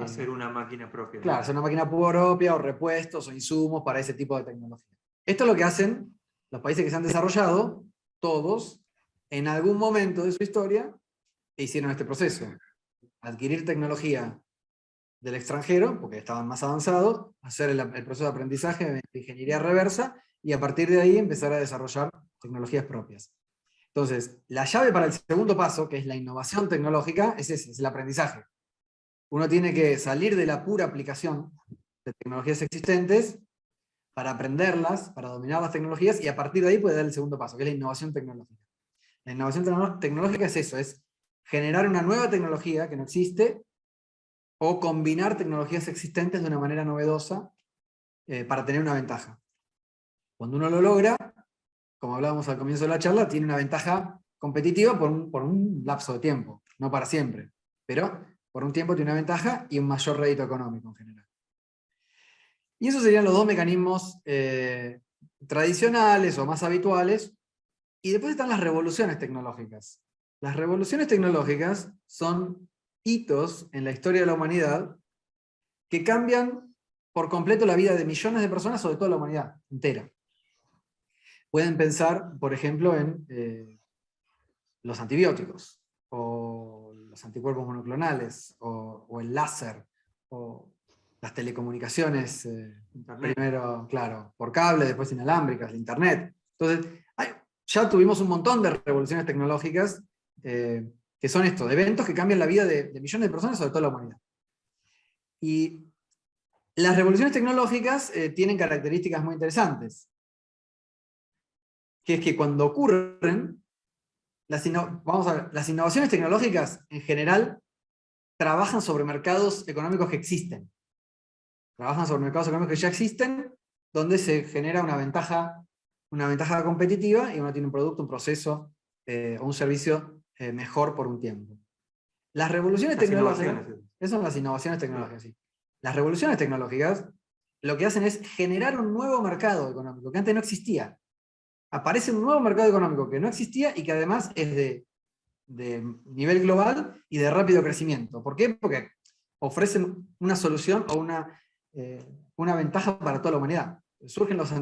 Speaker 1: hacer una máquina propia.
Speaker 2: Claro, hacer una máquina propia, o repuestos, o insumos para ese tipo de tecnología. Esto es lo que hacen los países que se han desarrollado, todos, en algún momento de su historia, e hicieron este proceso. Adquirir tecnología del extranjero, porque estaban más avanzados, hacer el proceso de aprendizaje de ingeniería reversa, y a partir de ahí empezar a desarrollar tecnologías propias. Entonces, la llave para el segundo paso, que es la innovación tecnológica, es ese, es el aprendizaje. Uno tiene que salir de la pura aplicación de tecnologías existentes para aprenderlas, para dominar las tecnologías, y a partir de ahí puede dar el segundo paso, que es la innovación tecnológica. La innovación tecnológica es eso, es generar una nueva tecnología que no existe, o combinar tecnologías existentes de una manera novedosa para tener una ventaja. Cuando uno lo logra, como hablábamos al comienzo de la charla, tiene una ventaja competitiva por un lapso de tiempo, no para siempre, pero por un tiempo tiene una ventaja y un mayor rédito económico en general. Y esos serían los dos mecanismos tradicionales o más habituales. Y después están las revoluciones tecnológicas. Las revoluciones tecnológicas son hitos en la historia de la humanidad que cambian por completo la vida de millones de personas, sobre toda la humanidad entera. Pueden pensar, por ejemplo, en los antibióticos, o los anticuerpos monoclonales, o el láser, o las telecomunicaciones, primero, claro, por cable, después inalámbricas, el internet. Entonces, ya tuvimos un montón de revoluciones tecnológicas que son estos, eventos que cambian la vida de millones de personas, sobre toda la humanidad. Y las revoluciones tecnológicas tienen características muy interesantes, que es que cuando ocurren, vamos a ver, las innovaciones tecnológicas en general trabajan sobre mercados económicos que existen. Trabajan sobre mercados económicos que ya existen, donde se genera una ventaja competitiva, y uno tiene un producto, un proceso o un servicio mejor por un tiempo. Las revoluciones tecnológicas, esas son las innovaciones tecnológicas, sí. Las revoluciones tecnológicas lo que hacen es generar un nuevo mercado económico que antes no existía. Aparece un nuevo mercado económico que no existía y que además es de nivel global y de rápido crecimiento. ¿Por qué? Porque ofrecen una solución o una ventaja para toda la humanidad. Surgen los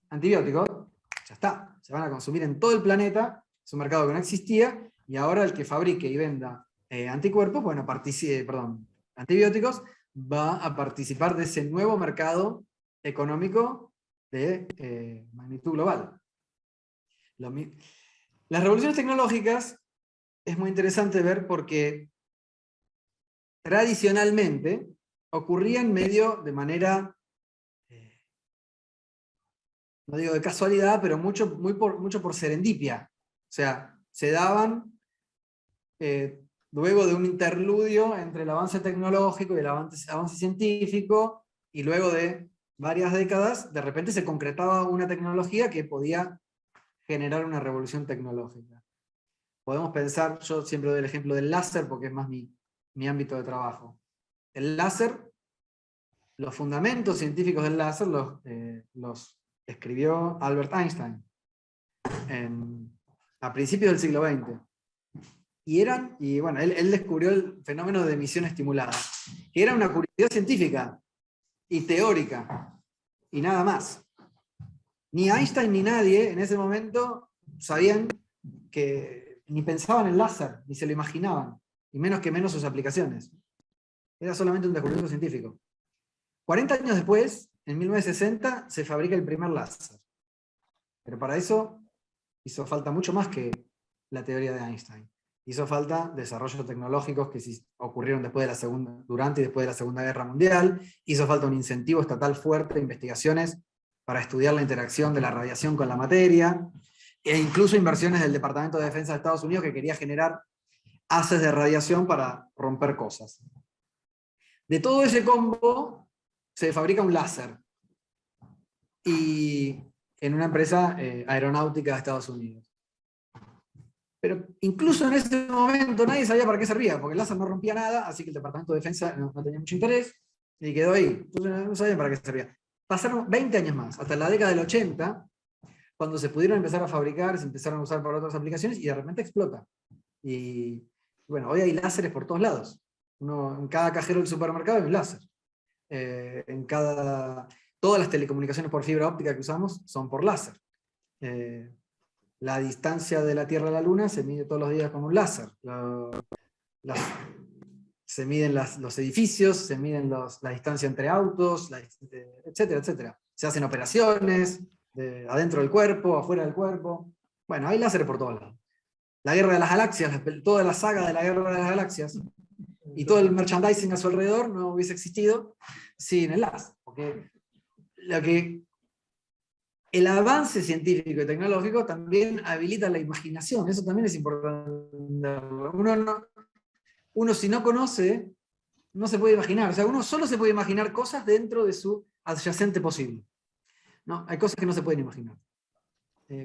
Speaker 2: antibióticos, ya está, se van a consumir en todo el planeta, es un mercado que no existía, y ahora el que fabrique y venda anticuerpos, antibióticos, va a participar de ese nuevo mercado económico de magnitud global. Las revoluciones tecnológicas es muy interesante ver porque tradicionalmente ocurrían medio de manera, no digo de casualidad, pero mucho por serendipia. O sea, se daban luego de un interludio entre el avance tecnológico y el avance científico, y luego de varias décadas, de repente se concretaba una tecnología que podía generar una revolución tecnológica. Podemos pensar, yo siempre doy el ejemplo del láser porque es más mi ámbito de trabajo. El láser, los fundamentos científicos del láser los escribió Albert Einstein a principios del siglo XX. Y bueno, él descubrió el fenómeno de emisión estimulada, que era una curiosidad científica y teórica, y nada más. Ni Einstein ni nadie en ese momento sabían que, ni pensaban en láser, ni se lo imaginaban, y menos que menos sus aplicaciones. Era solamente un descubrimiento científico. 40 años después, en 1960, se fabrica el primer láser. Pero para eso hizo falta mucho más que la teoría de Einstein. Hizo falta desarrollos tecnológicos que ocurrieron durante y después de la Segunda Guerra Mundial. Hizo falta un incentivo estatal fuerte de investigaciones para estudiar la interacción de la radiación con la materia, e incluso inversiones del Departamento de Defensa de Estados Unidos que quería generar haces de radiación para romper cosas. De todo ese combo se fabrica un láser. Y en una empresa aeronáutica de Estados Unidos. Pero incluso en ese momento nadie sabía para qué servía, porque el láser no rompía nada, así que el Departamento de Defensa no tenía mucho interés, y quedó ahí. Entonces no sabían para qué servía. Pasaron 20 años más, hasta la década del 80, cuando se pudieron empezar a fabricar, se empezaron a usar para otras aplicaciones, y de repente explota. Y bueno, hoy hay láseres por todos lados. En cada cajero del supermercado hay un láser. Todas las telecomunicaciones por fibra óptica que usamos son por láser. La distancia de la Tierra a la Luna se mide todos los días con un láser. Se miden los edificios, se miden la distancia entre autos, etcétera, etcétera. Se hacen operaciones adentro del cuerpo, afuera del cuerpo. Bueno, hay láseres por todos lados. La Guerra de las Galaxias, toda la saga de la Guerra de las Galaxias, y todo el merchandising a su alrededor no hubiese existido sin el láser. Porque el avance científico y tecnológico también habilita la imaginación, eso también es importante. Uno si no conoce, no se puede imaginar. O sea, uno solo se puede imaginar cosas dentro de su adyacente posible. ¿No? Hay cosas que no se pueden imaginar.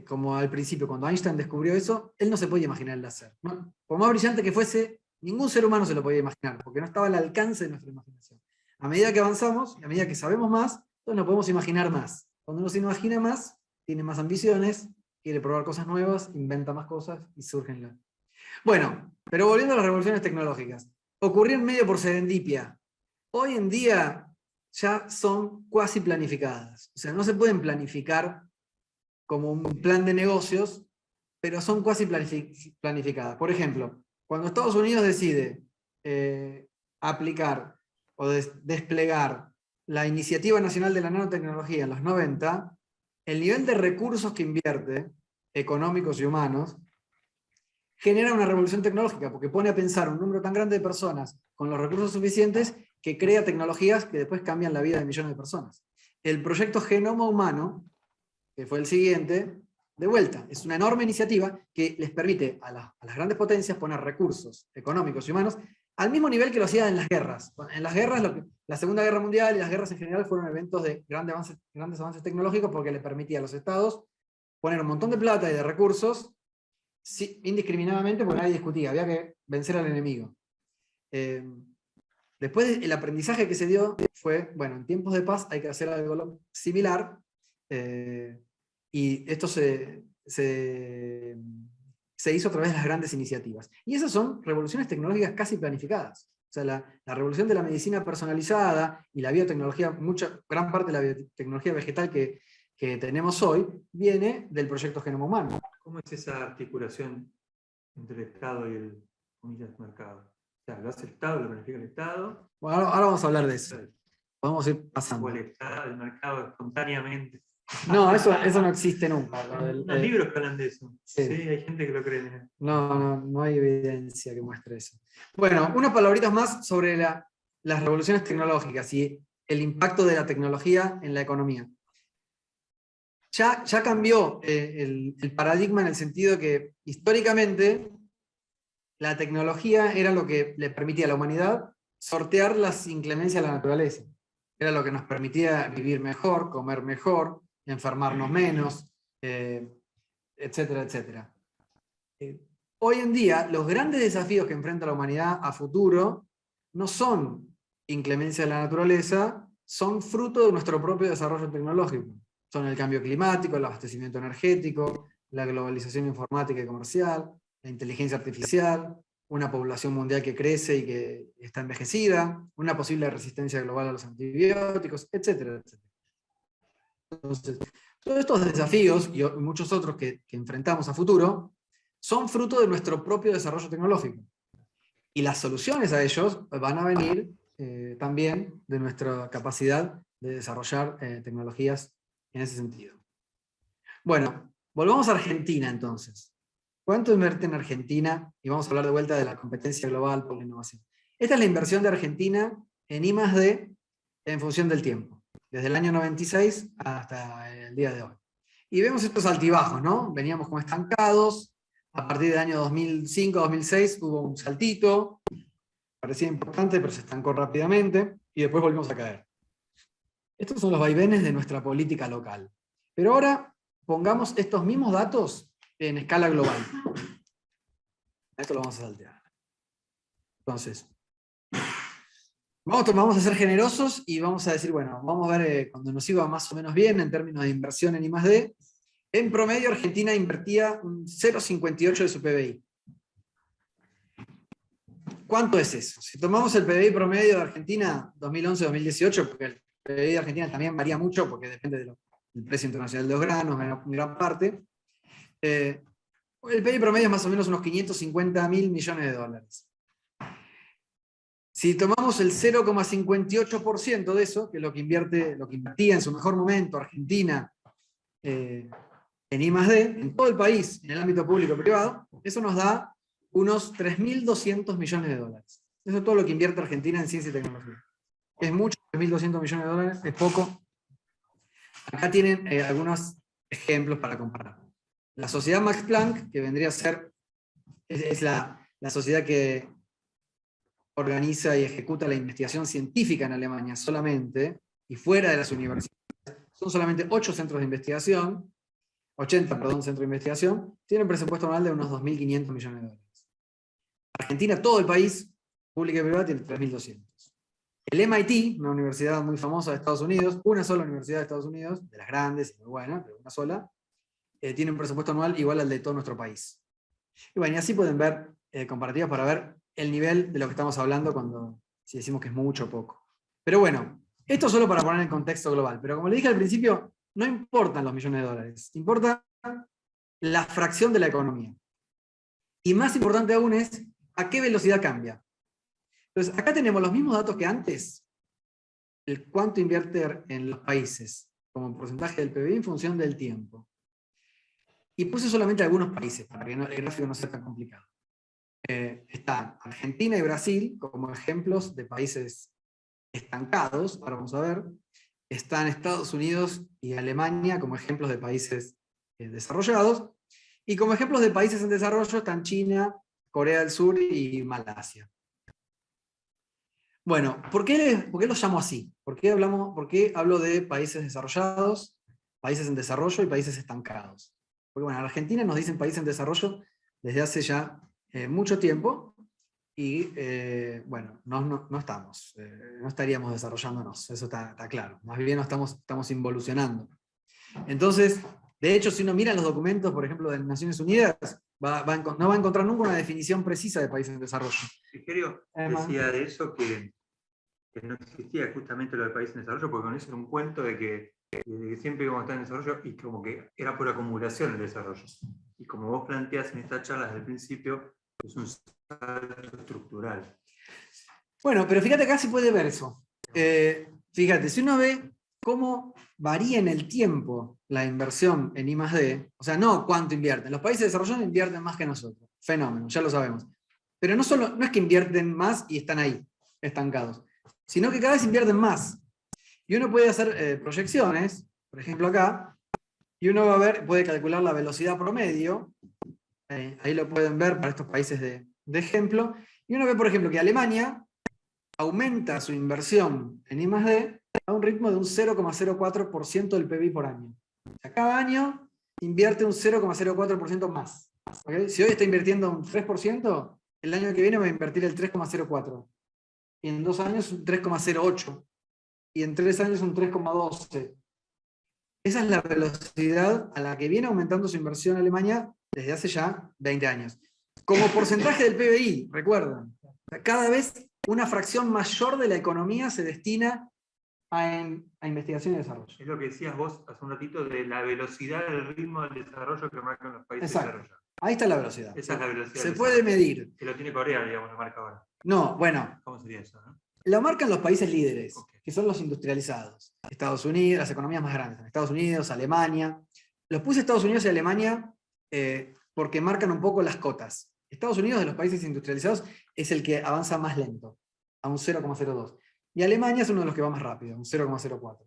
Speaker 2: Como al principio, cuando Einstein descubrió eso, él no se podía imaginar el láser, ¿no? Por más brillante que fuese, ningún ser humano se lo podía imaginar, porque no estaba al alcance de nuestra imaginación. A medida que avanzamos, y a medida que sabemos más, entonces nos podemos imaginar más. Cuando uno se imagina más, tiene más ambiciones, quiere probar cosas nuevas, inventa más cosas y surgen las... Bueno, pero volviendo a las revoluciones tecnológicas. Ocurrió en medio por serendipia. Hoy en día ya son cuasi planificadas. O sea, no se pueden planificar como un plan de negocios, pero son cuasi planificadas. Por ejemplo, cuando Estados Unidos decide aplicar o desplegar la Iniciativa Nacional de la Nanotecnología en los 90, el nivel de recursos que invierte, económicos y humanos, genera una revolución tecnológica, porque pone a pensar un número tan grande de personas con los recursos suficientes que crea tecnologías que después cambian la vida de millones de personas. El proyecto Genoma Humano, que fue el siguiente, de vuelta, es una enorme iniciativa que les permite a las grandes potencias poner recursos económicos y humanos al mismo nivel que lo hacían en las guerras. En las guerras, la Segunda Guerra Mundial y las guerras en general fueron eventos de grandes avances tecnológicos, porque les permitía a los estados poner un montón de plata y de recursos indiscriminadamente, porque nadie discutía, había que vencer al enemigo. Después el aprendizaje que se dio fue, bueno, en tiempos de paz hay que hacer algo similar, y esto se hizo a través de las grandes iniciativas. Y esas son revoluciones tecnológicas casi planificadas. O sea, la revolución de la medicina personalizada y la biotecnología, gran parte de la biotecnología vegetal que tenemos hoy, viene del proyecto Genoma Humano.
Speaker 1: ¿Cómo es esa articulación entre el Estado y el mercado? O sea, lo hace el Estado, lo planifica el Estado.
Speaker 2: Bueno, ahora vamos a hablar de eso. Vamos a ir pasando.
Speaker 1: O el mercado espontáneamente.
Speaker 2: No, eso no existe nunca.
Speaker 1: Los libros que hablan de eso.
Speaker 2: Sí.
Speaker 1: Sí, hay gente que lo cree.
Speaker 2: No hay evidencia que muestre eso. Bueno, unas palabritas más sobre las revoluciones tecnológicas y el impacto de la tecnología en la economía. Ya cambió el paradigma, en el sentido que históricamente la tecnología era lo que le permitía a la humanidad sortear las inclemencias de la naturaleza. Era lo que nos permitía vivir mejor, comer mejor, enfermarnos menos, etcétera, etcétera. Hoy en día, los grandes desafíos que enfrenta la humanidad a futuro no son inclemencia de la naturaleza, son fruto de nuestro propio desarrollo tecnológico. Son el cambio climático, el abastecimiento energético, la globalización informática y comercial, la inteligencia artificial, una población mundial que crece y que está envejecida, una posible resistencia global a los antibióticos, etcétera, etcétera. Entonces, todos estos desafíos y muchos otros que enfrentamos a futuro son fruto de nuestro propio desarrollo tecnológico. Y las soluciones a ellos van a venir también de nuestra capacidad de desarrollar tecnologías en ese sentido. Bueno, volvamos a Argentina entonces. ¿Cuánto invierte en Argentina? Y vamos a hablar de vuelta de la competencia global por la innovación. Esta es la inversión de Argentina en I+D en función del tiempo, desde el año 96 hasta el día de hoy. Y vemos estos altibajos, ¿no? Veníamos como estancados, a partir del año 2005-2006 hubo un saltito, parecía importante, pero se estancó rápidamente, y después volvimos a caer. Estos son los vaivenes de nuestra política local. Pero ahora pongamos estos mismos datos en escala global. Esto lo vamos a saltear. Entonces, vamos a ser generosos y vamos a decir, bueno, vamos a ver cuando nos iba más o menos bien en términos de inversión en I+D. En promedio, Argentina invertía un 0,58 de su PBI. ¿Cuánto es eso? Si tomamos el PBI promedio de Argentina 2011-2018, porque el PBI de Argentina también varía mucho, porque depende del precio internacional de los granos, en gran parte, el PBI promedio es más o menos unos 550.000 millones de dólares. Si tomamos el 0,58% de eso, que es lo que invertía en su mejor momento Argentina en I+D, en todo el país, en el ámbito público y privado, eso nos da unos 3.200 millones de dólares. Eso es todo lo que invierte Argentina en ciencia y tecnología. ¿Es mucho? 3.200 millones de dólares, ¿es poco? Acá tienen algunos ejemplos para comparar. La sociedad Max Planck, que vendría a ser, es la sociedad que organiza y ejecuta la investigación científica en Alemania solamente, y fuera de las universidades, son solamente 80 centros de investigación, centros de investigación, tienen un presupuesto anual de unos 2.500 millones de dólares. Argentina, todo el país, pública y privada, tiene 3.200. El MIT, una universidad muy famosa de Estados Unidos, una sola universidad de Estados Unidos, de las grandes y muy buenas, pero una sola, tiene un presupuesto anual igual al de todo nuestro país. Y bueno, y así pueden ver comparativas para ver el nivel de lo que estamos hablando si decimos que es mucho o poco. Pero bueno, esto solo para poner en contexto global, pero como le dije al principio, no importan los millones de dólares, importa la fracción de la economía. Y más importante aún es a qué velocidad cambia. Entonces, acá tenemos los mismos datos que antes, el cuánto invierte en los países como porcentaje del PBI en función del tiempo. Y puse solamente algunos países, para que el gráfico no sea tan complicado. Están Argentina y Brasil como ejemplos de países estancados, ahora vamos a ver. Están Estados Unidos y Alemania como ejemplos de países desarrollados. Y como ejemplos de países en desarrollo están China, Corea del Sur y Malasia. Bueno, ¿por qué los llamo así? ¿Por qué hablo de países desarrollados, países en desarrollo y países estancados? Porque bueno, en Argentina nos dicen país en desarrollo desde hace ya mucho tiempo y bueno, no estamos, no estaríamos desarrollándonos, eso está claro. Más bien estamos involucionando. Entonces, de hecho, si uno mira los documentos, por ejemplo, de las Naciones Unidas, no va a encontrar nunca una definición precisa de país en desarrollo.
Speaker 1: Frigerio decía de eso que no existía justamente lo del país en desarrollo, porque con eso era un cuento de que siempre íbamos a estar en desarrollo y como que era por acumulación el desarrollo. Y como vos planteás en esta charla desde el principio, es un salto estructural.
Speaker 2: Bueno, pero fíjate acá si puede ver eso. Fíjate, si uno ve cómo varía en el tiempo la inversión en I+D, o sea, no cuánto invierten. Los países desarrollados invierten más que nosotros. Fenómeno, ya lo sabemos. Pero no es que invierten más y están ahí, estancados, sino que cada vez invierten más. Y uno puede hacer proyecciones, por ejemplo acá, y uno puede calcular la velocidad promedio, ahí lo pueden ver para estos países de ejemplo, y uno ve, por ejemplo, que Alemania aumenta su inversión en I+D a un ritmo de un 0,04% del PBI por año. O sea, cada año invierte un 0,04% más. ¿Okay? Si hoy está invirtiendo un 3%, el año que viene va a invertir el 3,04%. Y en 2 años un 3,08%. Y en 3 años un 3,12%. Esa es la velocidad a la que viene aumentando su inversión en Alemania desde hace ya 20 años. como porcentaje del PBI, recuerdan. Cada vez una fracción mayor de la economía se destina a investigación y desarrollo.
Speaker 1: Es lo que decías vos hace un ratito de la velocidad del ritmo del desarrollo que marcan los países
Speaker 2: Exacto.
Speaker 1: desarrollados.
Speaker 2: Ahí está la velocidad.
Speaker 1: Esa es la velocidad.
Speaker 2: Se puede medir.
Speaker 1: Que lo tiene Corea, digamos, lo marca ahora.
Speaker 2: No, bueno.
Speaker 1: ¿Cómo sería eso, no?
Speaker 2: Lo marcan los países líderes,
Speaker 1: Okay,
Speaker 2: que son los industrializados. Estados Unidos, las economías más grandes. Estados Unidos, Alemania. Los puse Estados Unidos y Alemania porque marcan un poco las cotas. Estados Unidos, de los países industrializados, es el que avanza más lento, a un 0,02. Y Alemania es uno de los que va más rápido, un 0,04.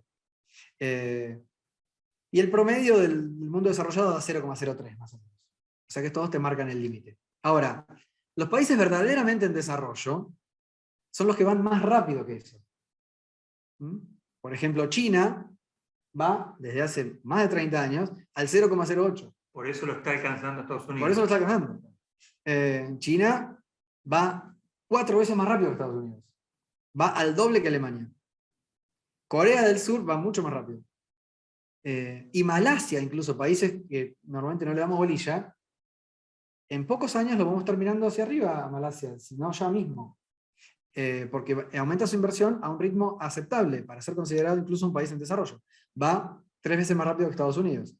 Speaker 2: Y el promedio del mundo desarrollado da 0,03 más o menos. O sea que todos te marcan el límite. Ahora, los países verdaderamente en desarrollo son los que van más rápido que eso. Por ejemplo, China va desde hace más de 30 años al 0,08.
Speaker 1: Por eso lo está alcanzando Estados Unidos.
Speaker 2: Por eso lo está alcanzando. China va 4 veces más rápido que Estados Unidos. Va al doble que Alemania. Corea del Sur va mucho más rápido. Y Malasia, incluso, países que normalmente no le damos bolilla, en pocos años lo vamos a estar mirando hacia arriba a Malasia, si no ya mismo. Porque aumenta su inversión a un ritmo aceptable para ser considerado incluso un país en desarrollo. Va 3 veces más rápido que Estados Unidos.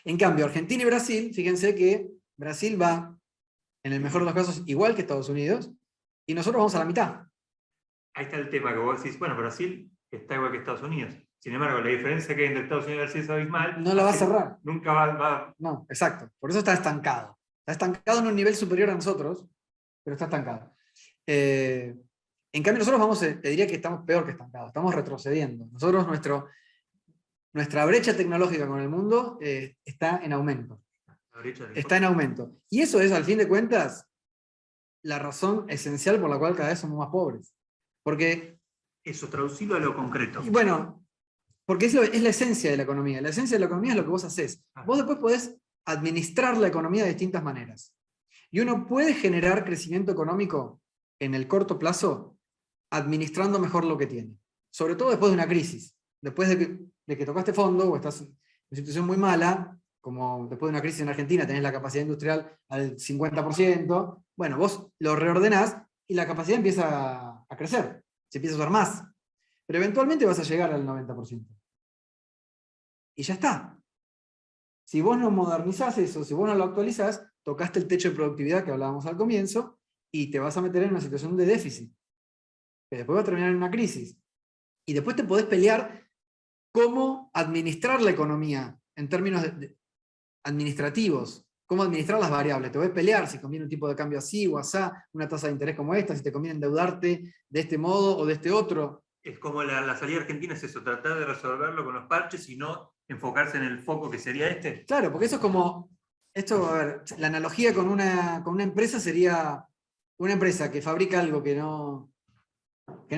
Speaker 2: En cambio, Argentina y Brasil, fíjense que Brasil va, en el mejor de los casos, igual que Estados Unidos, y nosotros vamos a la mitad.
Speaker 1: Ahí está el tema que vos decís, bueno, Brasil está igual que Estados Unidos. Sin embargo, la diferencia que hay entre Estados Unidos y Brasil es abismal.
Speaker 2: No la va a cerrar.
Speaker 1: Nunca va...
Speaker 2: No, exacto. Por eso está estancado. Está estancado en un nivel superior a nosotros, pero está estancado. En cambio, nosotros te diría que estamos peor que estancados, estamos retrocediendo. Nosotros, nuestra brecha tecnológica con el mundo está en aumento. Está en aumento. Y eso es, al fin de cuentas, la razón esencial por la cual cada vez somos más pobres. Porque...
Speaker 1: Eso, traducirlo a lo concreto.
Speaker 2: Bueno, porque es la esencia de la economía. La esencia de la economía es lo que vos hacés. Vos después podés administrar la economía de distintas maneras. Y uno puede generar crecimiento económico en el corto plazo administrando mejor lo que tiene. Sobre todo después de una crisis. Después de que tocaste fondo o estás en una situación muy mala, como después de una crisis en Argentina tenés la capacidad industrial al 50%, bueno, vos lo reordenás y la capacidad empieza a crecer, se empieza a usar más. Pero eventualmente vas a llegar al 90%. Y ya está. Si vos no modernizás eso, si vos no lo actualizás, tocaste el techo de productividad que hablábamos al comienzo y te vas a meter en una situación de déficit. Que después va a terminar en una crisis. Y después te podés pelear cómo administrar la economía en términos administrativos, cómo administrar las variables. Te podés pelear si conviene un tipo de cambio así o asá, una tasa de interés como esta, si te conviene endeudarte de este modo o de este otro.
Speaker 1: Es como la salida argentina es eso, tratar de resolverlo con los parches y no enfocarse en el foco que sería este.
Speaker 2: Claro, porque eso es como, a ver, la analogía con una empresa sería una empresa que fabrica algo que no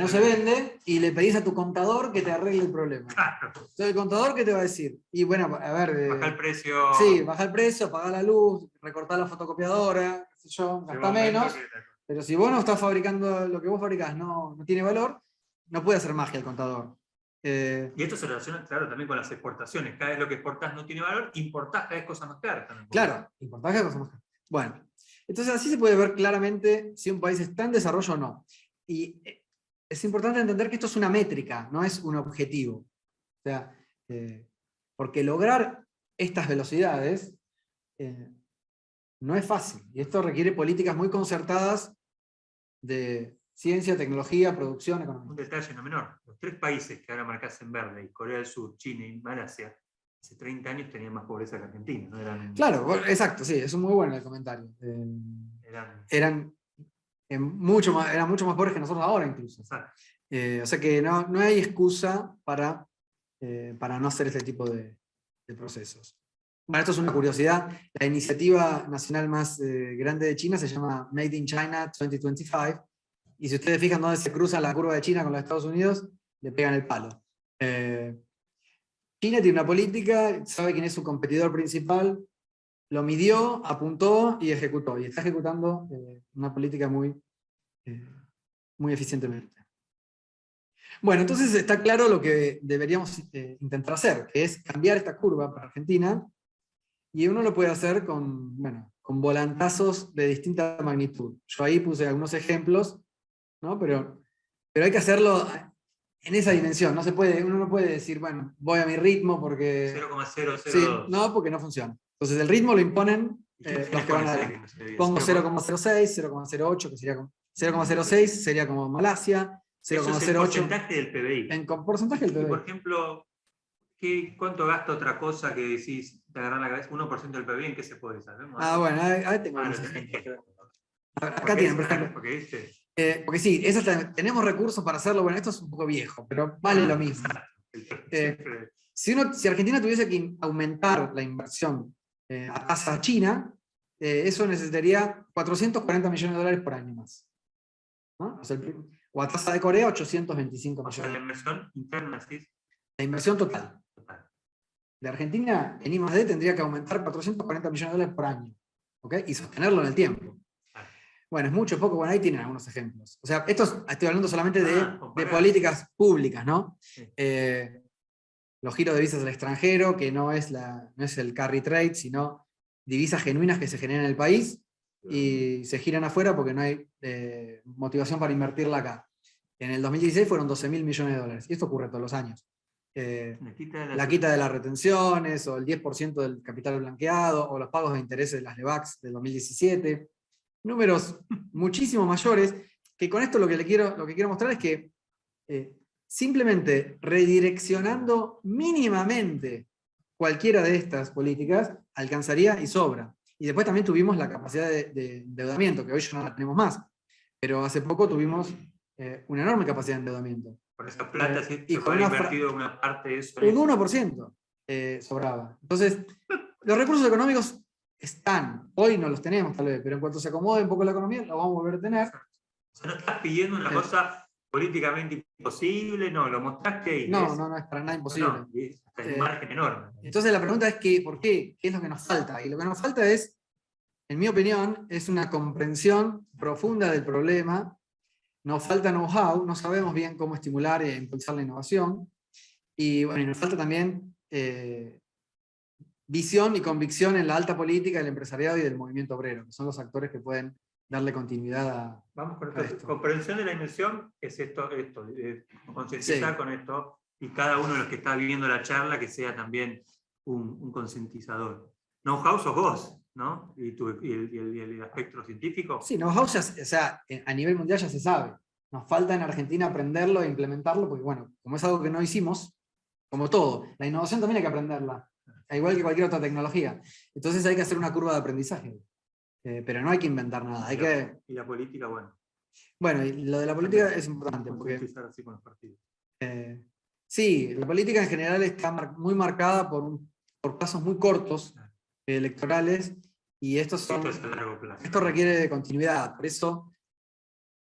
Speaker 2: se vende y le pedís a tu contador que te arregle el problema.
Speaker 1: Claro.
Speaker 2: Entonces el contador, ¿qué te va a decir? Y bueno, a ver...
Speaker 1: baja el precio.
Speaker 2: Sí, baja el precio, apaga la luz, recortar la fotocopiadora, qué sé yo, gasta menos. Pero si vos no estás fabricando lo que vos fabricás, no tiene valor, no puede hacer magia el contador.
Speaker 1: Y esto se relaciona, claro, también con las exportaciones. Cada vez lo que exportás no tiene valor, importás cada vez cosas más caras también.
Speaker 2: Claro, importás cada vez cosas más caras. Bueno, entonces así se puede ver claramente si un país está en desarrollo o no. Y es importante entender que esto es una métrica, no es un objetivo. O sea, porque lograr estas velocidades no es fácil. Y esto requiere políticas muy concertadas de ciencia, tecnología, producción, economía.
Speaker 1: Un detalle no menor. Los 3 países que ahora marcás en verde, Corea del Sur, China y Malasia, hace 30 años tenían más pobreza que Argentina. ¿No?
Speaker 2: Claro, exacto, sí, es muy bueno el comentario. Eran mucho más pobres que nosotros ahora incluso. O sea que no hay excusa para no hacer este tipo de procesos. Bueno, esto es una curiosidad. La iniciativa nacional más grande de China se llama Made in China 2025. Y si ustedes fijan dónde se cruza la curva de China con los Estados Unidos, le pegan el palo. China tiene una política, sabe quién es su competidor principal, lo midió, apuntó y ejecutó. Y está ejecutando una política muy eficientemente. Bueno, entonces está claro lo que deberíamos intentar hacer, que es cambiar esta curva para Argentina y uno lo puede hacer con, bueno, con volantazos de distinta magnitud. Yo ahí puse algunos ejemplos, ¿no? Pero hay que hacerlo en esa dimensión. No se puede, uno no puede decir, bueno, voy a mi ritmo porque...
Speaker 1: 0,002.
Speaker 2: Sí, no, porque no funciona. Entonces el ritmo lo imponen los que van adelante. Pongo 0,06, 0,08, que sería como 0,06 sería como Malasia,
Speaker 1: Eso es el
Speaker 2: 0,08
Speaker 1: porcentaje del PBI.
Speaker 2: en porcentaje del
Speaker 1: Y, por
Speaker 2: PBI.
Speaker 1: ejemplo, ¿cuánto gasta otra cosa que decís, te agarran la cabeza? 1% del PBI, ¿en qué se puede saber?
Speaker 2: Bueno, ahí tengo
Speaker 1: Ah,
Speaker 2: algunos
Speaker 1: lo tenés
Speaker 2: ejemplos.
Speaker 1: que-
Speaker 2: Acá tienen, por ejemplo.
Speaker 1: Porque
Speaker 2: Porque sí, tenemos recursos para hacerlo. Bueno, esto es un poco viejo, pero vale lo mismo. Si Argentina tuviese que aumentar la inversión a tasa china, eso necesitaría 440 millones de dólares por año más, ¿no? O a tasa de Corea, 825 millones.
Speaker 1: la inversión interna, ¿sí?
Speaker 2: La inversión total. De Argentina, en I+D tendría que aumentar 440 millones de dólares por año, ¿ok? Y sostenerlo en el tiempo. Bueno, es mucho, poco, bueno, ahí tienen algunos ejemplos. O sea, estoy hablando solamente de políticas públicas, ¿no?
Speaker 1: Sí.
Speaker 2: Los giros de divisas al extranjero, que no es el carry trade, sino divisas genuinas que se generan en el país y se giran afuera porque no hay motivación para invertirla acá. En el 2016 fueron 12.000 millones de dólares, y esto ocurre todos los años. La quita de las retenciones, o el 10% del capital blanqueado, o los pagos de intereses de las LEVAX del 2017. Números muchísimo mayores, que con esto lo que quiero mostrar es que simplemente redireccionando mínimamente cualquiera de estas políticas alcanzaría y sobra. Y después también tuvimos la capacidad de endeudamiento, que hoy ya no la tenemos más, pero hace poco tuvimos una enorme capacidad de endeudamiento.
Speaker 1: Por esa plata
Speaker 2: y
Speaker 1: se
Speaker 2: con
Speaker 1: puede invertido una parte de eso.
Speaker 2: Un 1% sobraba. Entonces, los recursos económicos están, hoy no los tenemos tal vez, pero en cuanto se acomode un poco la economía, lo vamos a volver a tener.
Speaker 1: O sea, no estás pidiendo una cosa políticamente imposible, no, lo mostraste y
Speaker 2: no es para nada imposible.
Speaker 1: No, es un margen enorme.
Speaker 2: Entonces la pregunta es que, ¿por qué? ¿Qué es lo que nos falta? Y lo que nos falta es, en mi opinión, es una comprensión profunda del problema. Nos falta know-how, no sabemos bien cómo estimular e impulsar la innovación. Y bueno, y nos falta también visión y convicción en la alta política, del empresariado y del movimiento obrero, que son los actores que pueden darle continuidad a...
Speaker 1: Vamos con esto. Comprensión de la inversión es esto concientizar con esto, y cada uno de los que está viviendo la charla que sea también un concientizador. Know-how sos vos, ¿no? Y el aspecto científico.
Speaker 2: Sí, know-how, o sea, a nivel mundial ya se sabe. Nos falta en Argentina aprenderlo e implementarlo, porque bueno, como es algo que no hicimos, como todo, la innovación también hay que aprenderla, igual que cualquier otra tecnología. Entonces hay que hacer una curva de aprendizaje. Pero no hay que inventar nada.
Speaker 1: Y la política, bueno.
Speaker 2: Bueno, y lo de la política es importante. Porque,
Speaker 1: así con los partidos.
Speaker 2: Sí, la política en general está muy marcada por pasos muy cortos electorales, y esto es a largo plazo. Esto requiere de continuidad. Por eso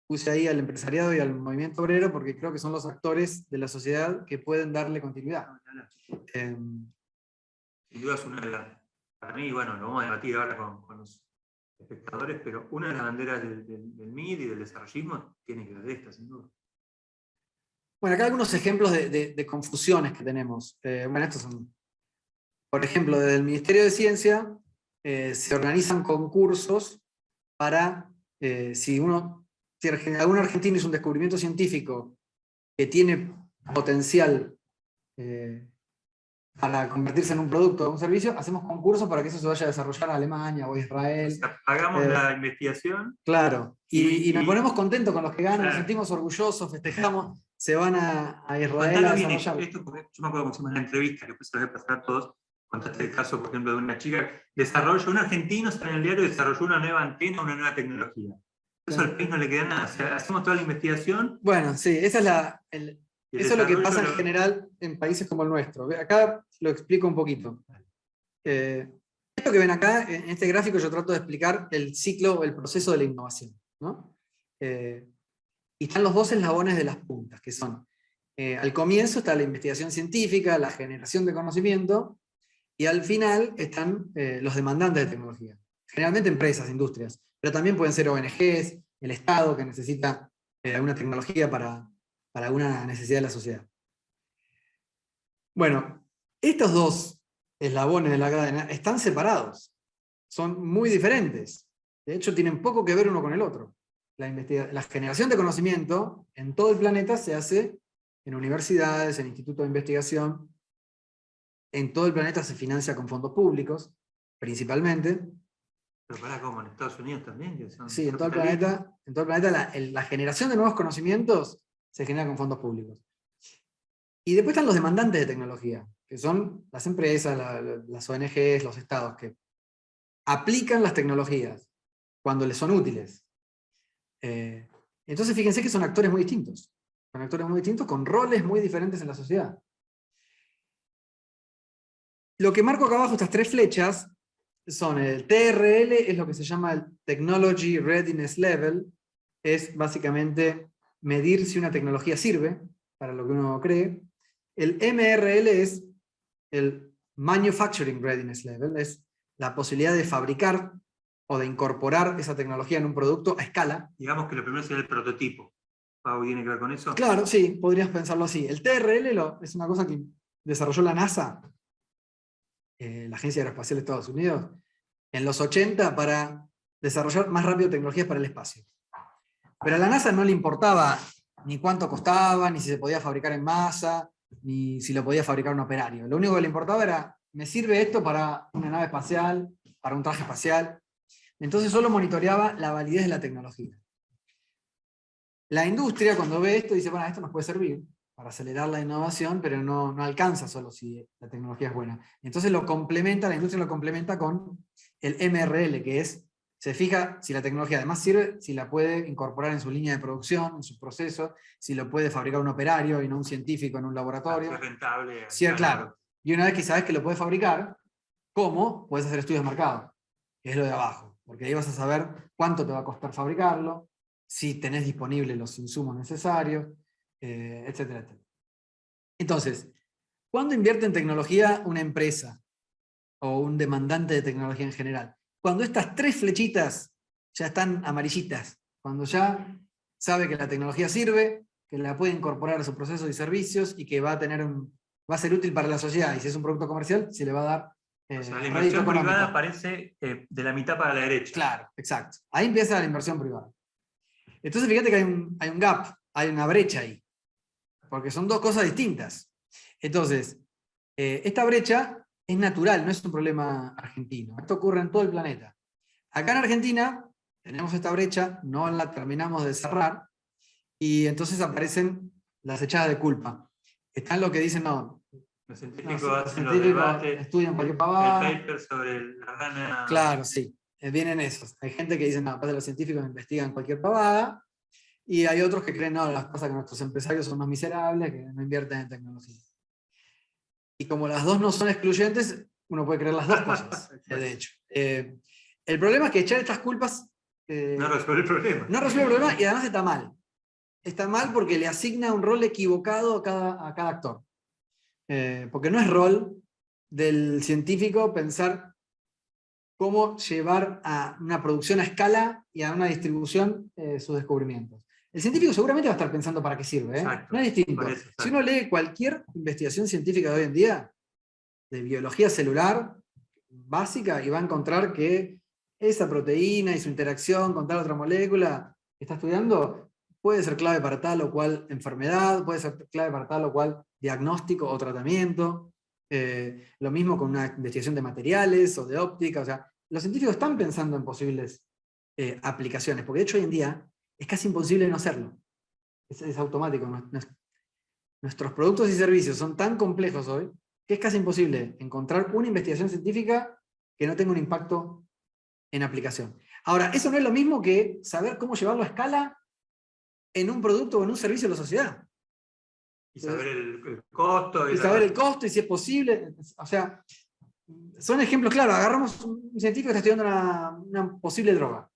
Speaker 2: puse ahí al empresariado y al movimiento obrero, porque creo que son los actores de la sociedad que pueden darle continuidad.
Speaker 1: Sin duda es una de las... Para mí, bueno, lo vamos a debatir ahora con los espectadores, pero una de las banderas del MID y del desarrollismo tiene que ver de esta, sin duda.
Speaker 2: Bueno, acá algunos ejemplos de confusiones que tenemos. Bueno, estos son, por ejemplo, desde el Ministerio de Ciencia se organizan concursos para, si algún argentino hizo un descubrimiento científico que tiene potencial para convertirse en un producto o un servicio, hacemos concursos para que eso se vaya a desarrollar a Alemania o a Israel.
Speaker 1: O sea, hagamos la investigación.
Speaker 2: Claro, y nos ponemos contentos con los que ganan, nos sentimos orgullosos, festejamos, se van a Israel a desarrollar.
Speaker 1: Esto, porque yo me acuerdo que hicimos una entrevista que después se va a pasar a todos, contaste el caso, por ejemplo, de una chica, un argentino en el diario desarrolló una nueva antena, una nueva tecnología. Eso al país no le queda nada, o sea, hacemos toda la investigación.
Speaker 2: Bueno, sí, esa es eso es lo que pasa en general en países como el nuestro. Acá lo explico un poquito. Esto que ven acá, en este gráfico yo trato de explicar el ciclo, el proceso de la innovación, ¿no? Y están los dos eslabones de las puntas, que son, al comienzo está la investigación científica, la generación de conocimiento, y al final están los demandantes de tecnología. Generalmente empresas, industrias, pero también pueden ser ONGs, el Estado que necesita alguna tecnología para alguna necesidad de la sociedad. Bueno, estos dos eslabones de la cadena están separados, son muy diferentes. De hecho, tienen poco que ver uno con el otro. La generación de conocimiento en todo el planeta se hace en universidades, en institutos de investigación. En todo el planeta se financia con fondos públicos, principalmente.
Speaker 1: Pero para ¿cómo? ¿En Estados Unidos también? Que son
Speaker 2: Sí, en todo el planeta la generación de nuevos conocimientos se genera con fondos públicos. Y después están los demandantes de tecnología, que son las empresas, las ONGs, los estados, que aplican las tecnologías cuando les son útiles. Entonces fíjense que son actores muy distintos. Son actores muy distintos con roles muy diferentes en la sociedad. Lo que marco acá abajo, estas tres flechas, son el TRL, es lo que se llama el Technology Readiness Level, es básicamente medir si una tecnología sirve para lo que uno cree. El MRL es el Manufacturing Readiness Level, es la posibilidad de fabricar o de incorporar esa tecnología en un producto a escala.
Speaker 1: Digamos que lo primero sería el prototipo. ¿Algo tiene que ver con eso?
Speaker 2: Claro, sí, podrías pensarlo así. El TRL es una cosa que desarrolló la NASA, la Agencia Aeroespacial de Estados Unidos, en los 80 para desarrollar más rápido tecnologías para el espacio. Pero a la NASA no le importaba ni cuánto costaba, ni si se podía fabricar en masa, ni si lo podía fabricar un operario. Lo único que le importaba era, ¿me sirve esto para una nave espacial, para un traje espacial? Entonces solo monitoreaba la validez de la tecnología. La industria, cuando ve esto, dice, bueno, esto nos puede servir para acelerar la innovación, pero no alcanza solo si la tecnología es buena. Entonces la industria lo complementa con el MRL, que es, se fija si la tecnología además sirve, si la puede incorporar en su línea de producción, en sus procesos, si lo puede fabricar un operario y no un científico en un laboratorio.
Speaker 1: Si es rentable.
Speaker 2: Sí, claro. Y una vez que sabes que lo puedes fabricar, ¿cómo? Puedes hacer estudios de mercado, que es lo de abajo, porque ahí vas a saber cuánto te va a costar fabricarlo, si tenés disponibles los insumos necesarios, etcétera, etcétera. Entonces, ¿cuándo invierte en tecnología una empresa o un demandante de tecnología en general? Cuando estas tres flechitas ya están amarillitas, cuando ya sabe que la tecnología sirve, que la puede incorporar a sus procesos y servicios y que va a ser útil para la sociedad, y si es un producto comercial, se le va a dar
Speaker 1: o sea, la inversión privada aparece de la mitad para la derecha.
Speaker 2: Claro, exacto. Ahí empieza la inversión privada. Entonces fíjate que hay un gap, hay una brecha ahí, porque son dos cosas distintas. Entonces, esta brecha es natural, no es un problema argentino. Esto ocurre en todo el planeta. Acá en Argentina tenemos esta brecha, no la terminamos de cerrar, y entonces aparecen las echadas de culpa. Están los que dicen, no,
Speaker 1: los científicos hacen los debates,
Speaker 2: estudian cualquier pavada.
Speaker 1: El paper sobre la rana.
Speaker 2: Claro, sí. Vienen esos. Hay gente que dice, no, los científicos investigan cualquier pavada, y hay otros que creen, no, las cosas que nuestros empresarios son más miserables, que no invierten en tecnología. Y como las dos no son excluyentes, uno puede creer las dos cosas, de hecho. El problema es que echar estas culpas
Speaker 1: no resuelve el problema.
Speaker 2: No resuelve el problema, y además está mal. Está mal porque le asigna un rol equivocado a cada actor. Porque no es rol del científico pensar cómo llevar a una producción a escala y a una distribución sus descubrimientos. El científico seguramente va a estar pensando para qué sirve, no es distinto. Si uno lee cualquier investigación científica de hoy en día, de biología celular básica, y va a encontrar que esa proteína y su interacción con tal otra molécula que está estudiando puede ser clave para tal o cual enfermedad, puede ser clave para tal o cual diagnóstico o tratamiento. Lo mismo con una investigación de materiales o de óptica. O sea, los científicos están pensando en posibles aplicaciones, porque de hecho hoy en día es casi imposible no hacerlo. Es automático. Nuestros productos y servicios son tan complejos hoy que es casi imposible encontrar una investigación científica que no tenga un impacto en aplicación. Ahora, eso no es lo mismo que saber cómo llevarlo a escala en un producto o en un servicio de la sociedad.
Speaker 1: Y saber el costo.
Speaker 2: Y saber el costo y si es posible. O sea, son ejemplos claros. Agarramos un científico que está estudiando una posible droga.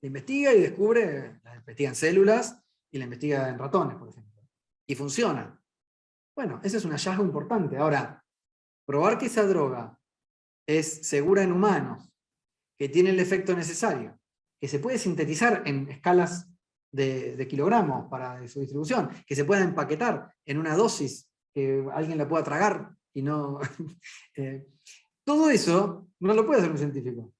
Speaker 2: La investiga y descubre, la investiga en células y la investiga en ratones, por ejemplo. Y funciona. Bueno, ese es un hallazgo importante. Ahora, probar que esa droga es segura en humanos, que tiene el efecto necesario, que se puede sintetizar en escalas de kilogramos para su distribución, que se pueda empaquetar en una dosis que alguien la pueda tragar y no... todo eso no lo puede hacer un científico.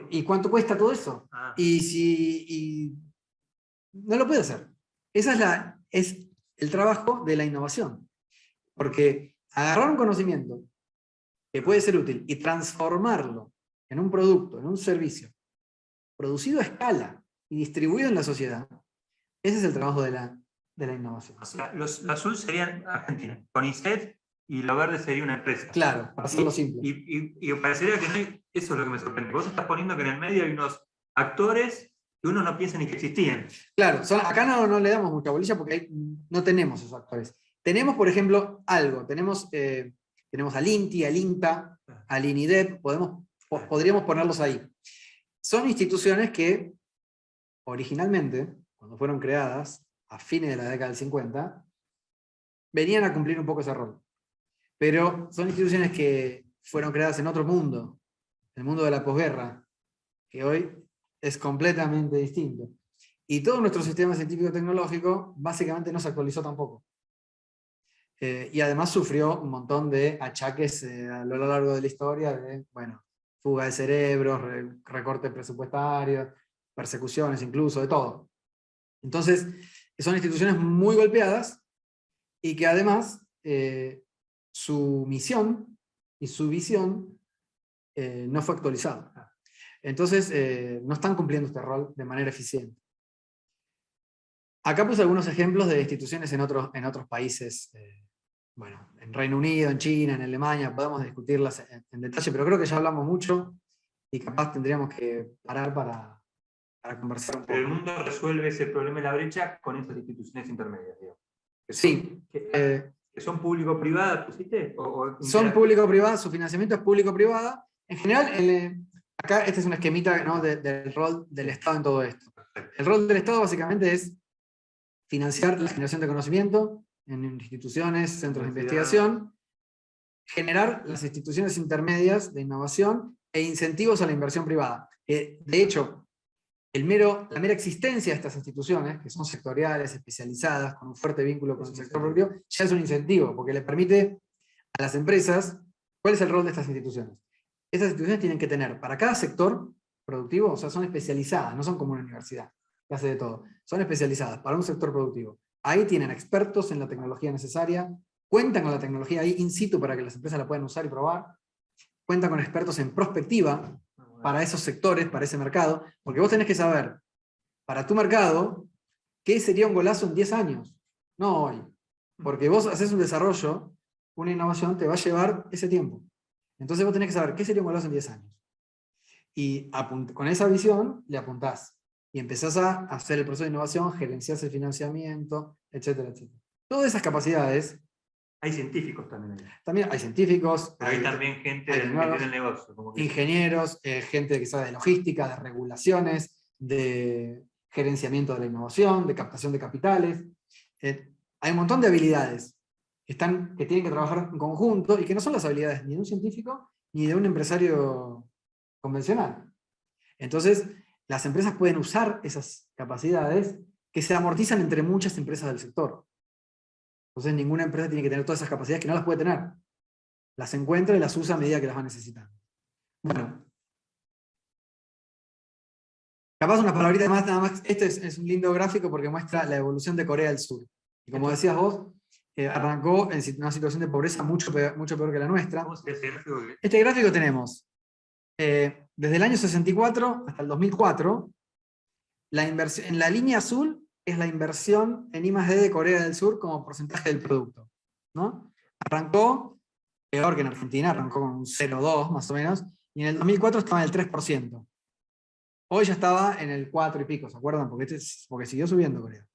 Speaker 2: ¿Y cuánto cuesta todo eso? Y no lo puede hacer. Esa es el trabajo de la innovación. Porque agarrar un conocimiento que puede ser útil y transformarlo en un producto, en un servicio, producido a escala y distribuido en la sociedad, ese es el trabajo de la innovación.
Speaker 1: O sea, lo azul serían Argentina, CONICET, y lo verde sería una empresa.
Speaker 2: Claro, para hacerlo simple.
Speaker 1: Y parecería que no hay, eso es lo que me sorprende. Vos estás poniendo que en el medio hay unos actores que uno no piensa ni que existían.
Speaker 2: Claro, acá no le damos mucha bolilla porque no tenemos esos actores. Tenemos, por ejemplo, algo. Tenemos al INTI, al INTA, al INIDEP, podríamos ponerlos ahí. Son instituciones que originalmente, cuando fueron creadas, a fines de la década del 50, venían a cumplir un poco ese rol. Pero son instituciones que fueron creadas en otro mundo, el mundo de la posguerra, que hoy es completamente distinto. Y todo nuestro sistema científico-tecnológico básicamente no se actualizó tampoco. Y además sufrió un montón de achaques a lo largo de la historia, de, fuga de cerebros, recortes presupuestarios, persecuciones incluso, de todo. Entonces, son instituciones muy golpeadas y que además su misión y su visión no fue actualizada. Entonces, no están cumpliendo este rol de manera eficiente. Acá puse algunos ejemplos de instituciones en otros países, en Reino Unido, en China, en Alemania, podemos discutirlas en detalle, pero creo que ya hablamos mucho y capaz tendríamos que parar para conversar un poco.
Speaker 1: Pero el mundo resuelve ese problema de la brecha con estas instituciones intermedias, digamos.
Speaker 2: Sí.
Speaker 1: Que son público-privadas, ¿pusiste?
Speaker 2: Son público-privadas, su financiamiento es público-privada. En general, acá este es un esquemita, ¿no? del rol del Estado en todo esto. El rol del Estado básicamente es financiar la generación de conocimiento en instituciones, centros de investigación, generar las instituciones intermedias de innovación e incentivos a la inversión privada. De hecho, la mera existencia de estas instituciones, que son sectoriales, especializadas, con un fuerte vínculo con el sector productivo, ya es un incentivo, porque le permite a las empresas, ¿cuál es el rol de estas instituciones? Estas instituciones tienen que tener, para cada sector productivo, o sea, son especializadas, no son como una universidad, que hace de todo, son especializadas para un sector productivo. Ahí tienen expertos en la tecnología necesaria, cuentan con la tecnología ahí in situ para que las empresas la puedan usar y probar, cuentan con expertos en prospectiva para esos sectores, para ese mercado, porque vos tenés que saber, para tu mercado, qué sería un golazo en 10 años, no hoy. Porque vos haces un desarrollo, una innovación te va a llevar ese tiempo. Entonces vos tenés que saber qué sería un golazo en 10 años. Y con esa visión le apuntás. Y empezás a hacer el proceso de innovación, gerenciás el financiamiento, etcétera, etcétera. Todas esas capacidades...
Speaker 1: Hay científicos también.
Speaker 2: También hay científicos.
Speaker 1: Pero hay también gente que tiene el negocio. Como que...
Speaker 2: Ingenieros, gente que sabe de logística, de regulaciones, de gerenciamiento de la innovación, de captación de capitales. Hay un montón de habilidades que tienen que trabajar en conjunto y que no son las habilidades ni de un científico ni de un empresario convencional. Entonces, las empresas pueden usar esas capacidades que se amortizan entre muchas empresas del sector. Entonces, ninguna empresa tiene que tener todas esas capacidades que no las puede tener. Las encuentra y las usa a medida que las va necesitando. Bueno. Capaz unas palabritas más, nada más. Este es un lindo gráfico porque muestra la evolución de Corea del Sur. Y como decías vos, arrancó en una situación de pobreza mucho peor que la nuestra.
Speaker 1: ¿Cómo se hace?
Speaker 2: Este gráfico tenemos, desde el año 64 hasta el 2004, la inversión, en la línea azul es la inversión en I+D de Corea del Sur como porcentaje del producto, ¿no? Arrancó, peor que en Argentina, arrancó con un 0,2 más o menos, y en el 2004 estaba en el 3%. Hoy ya estaba en el 4 y pico, ¿se acuerdan? Porque siguió subiendo Corea.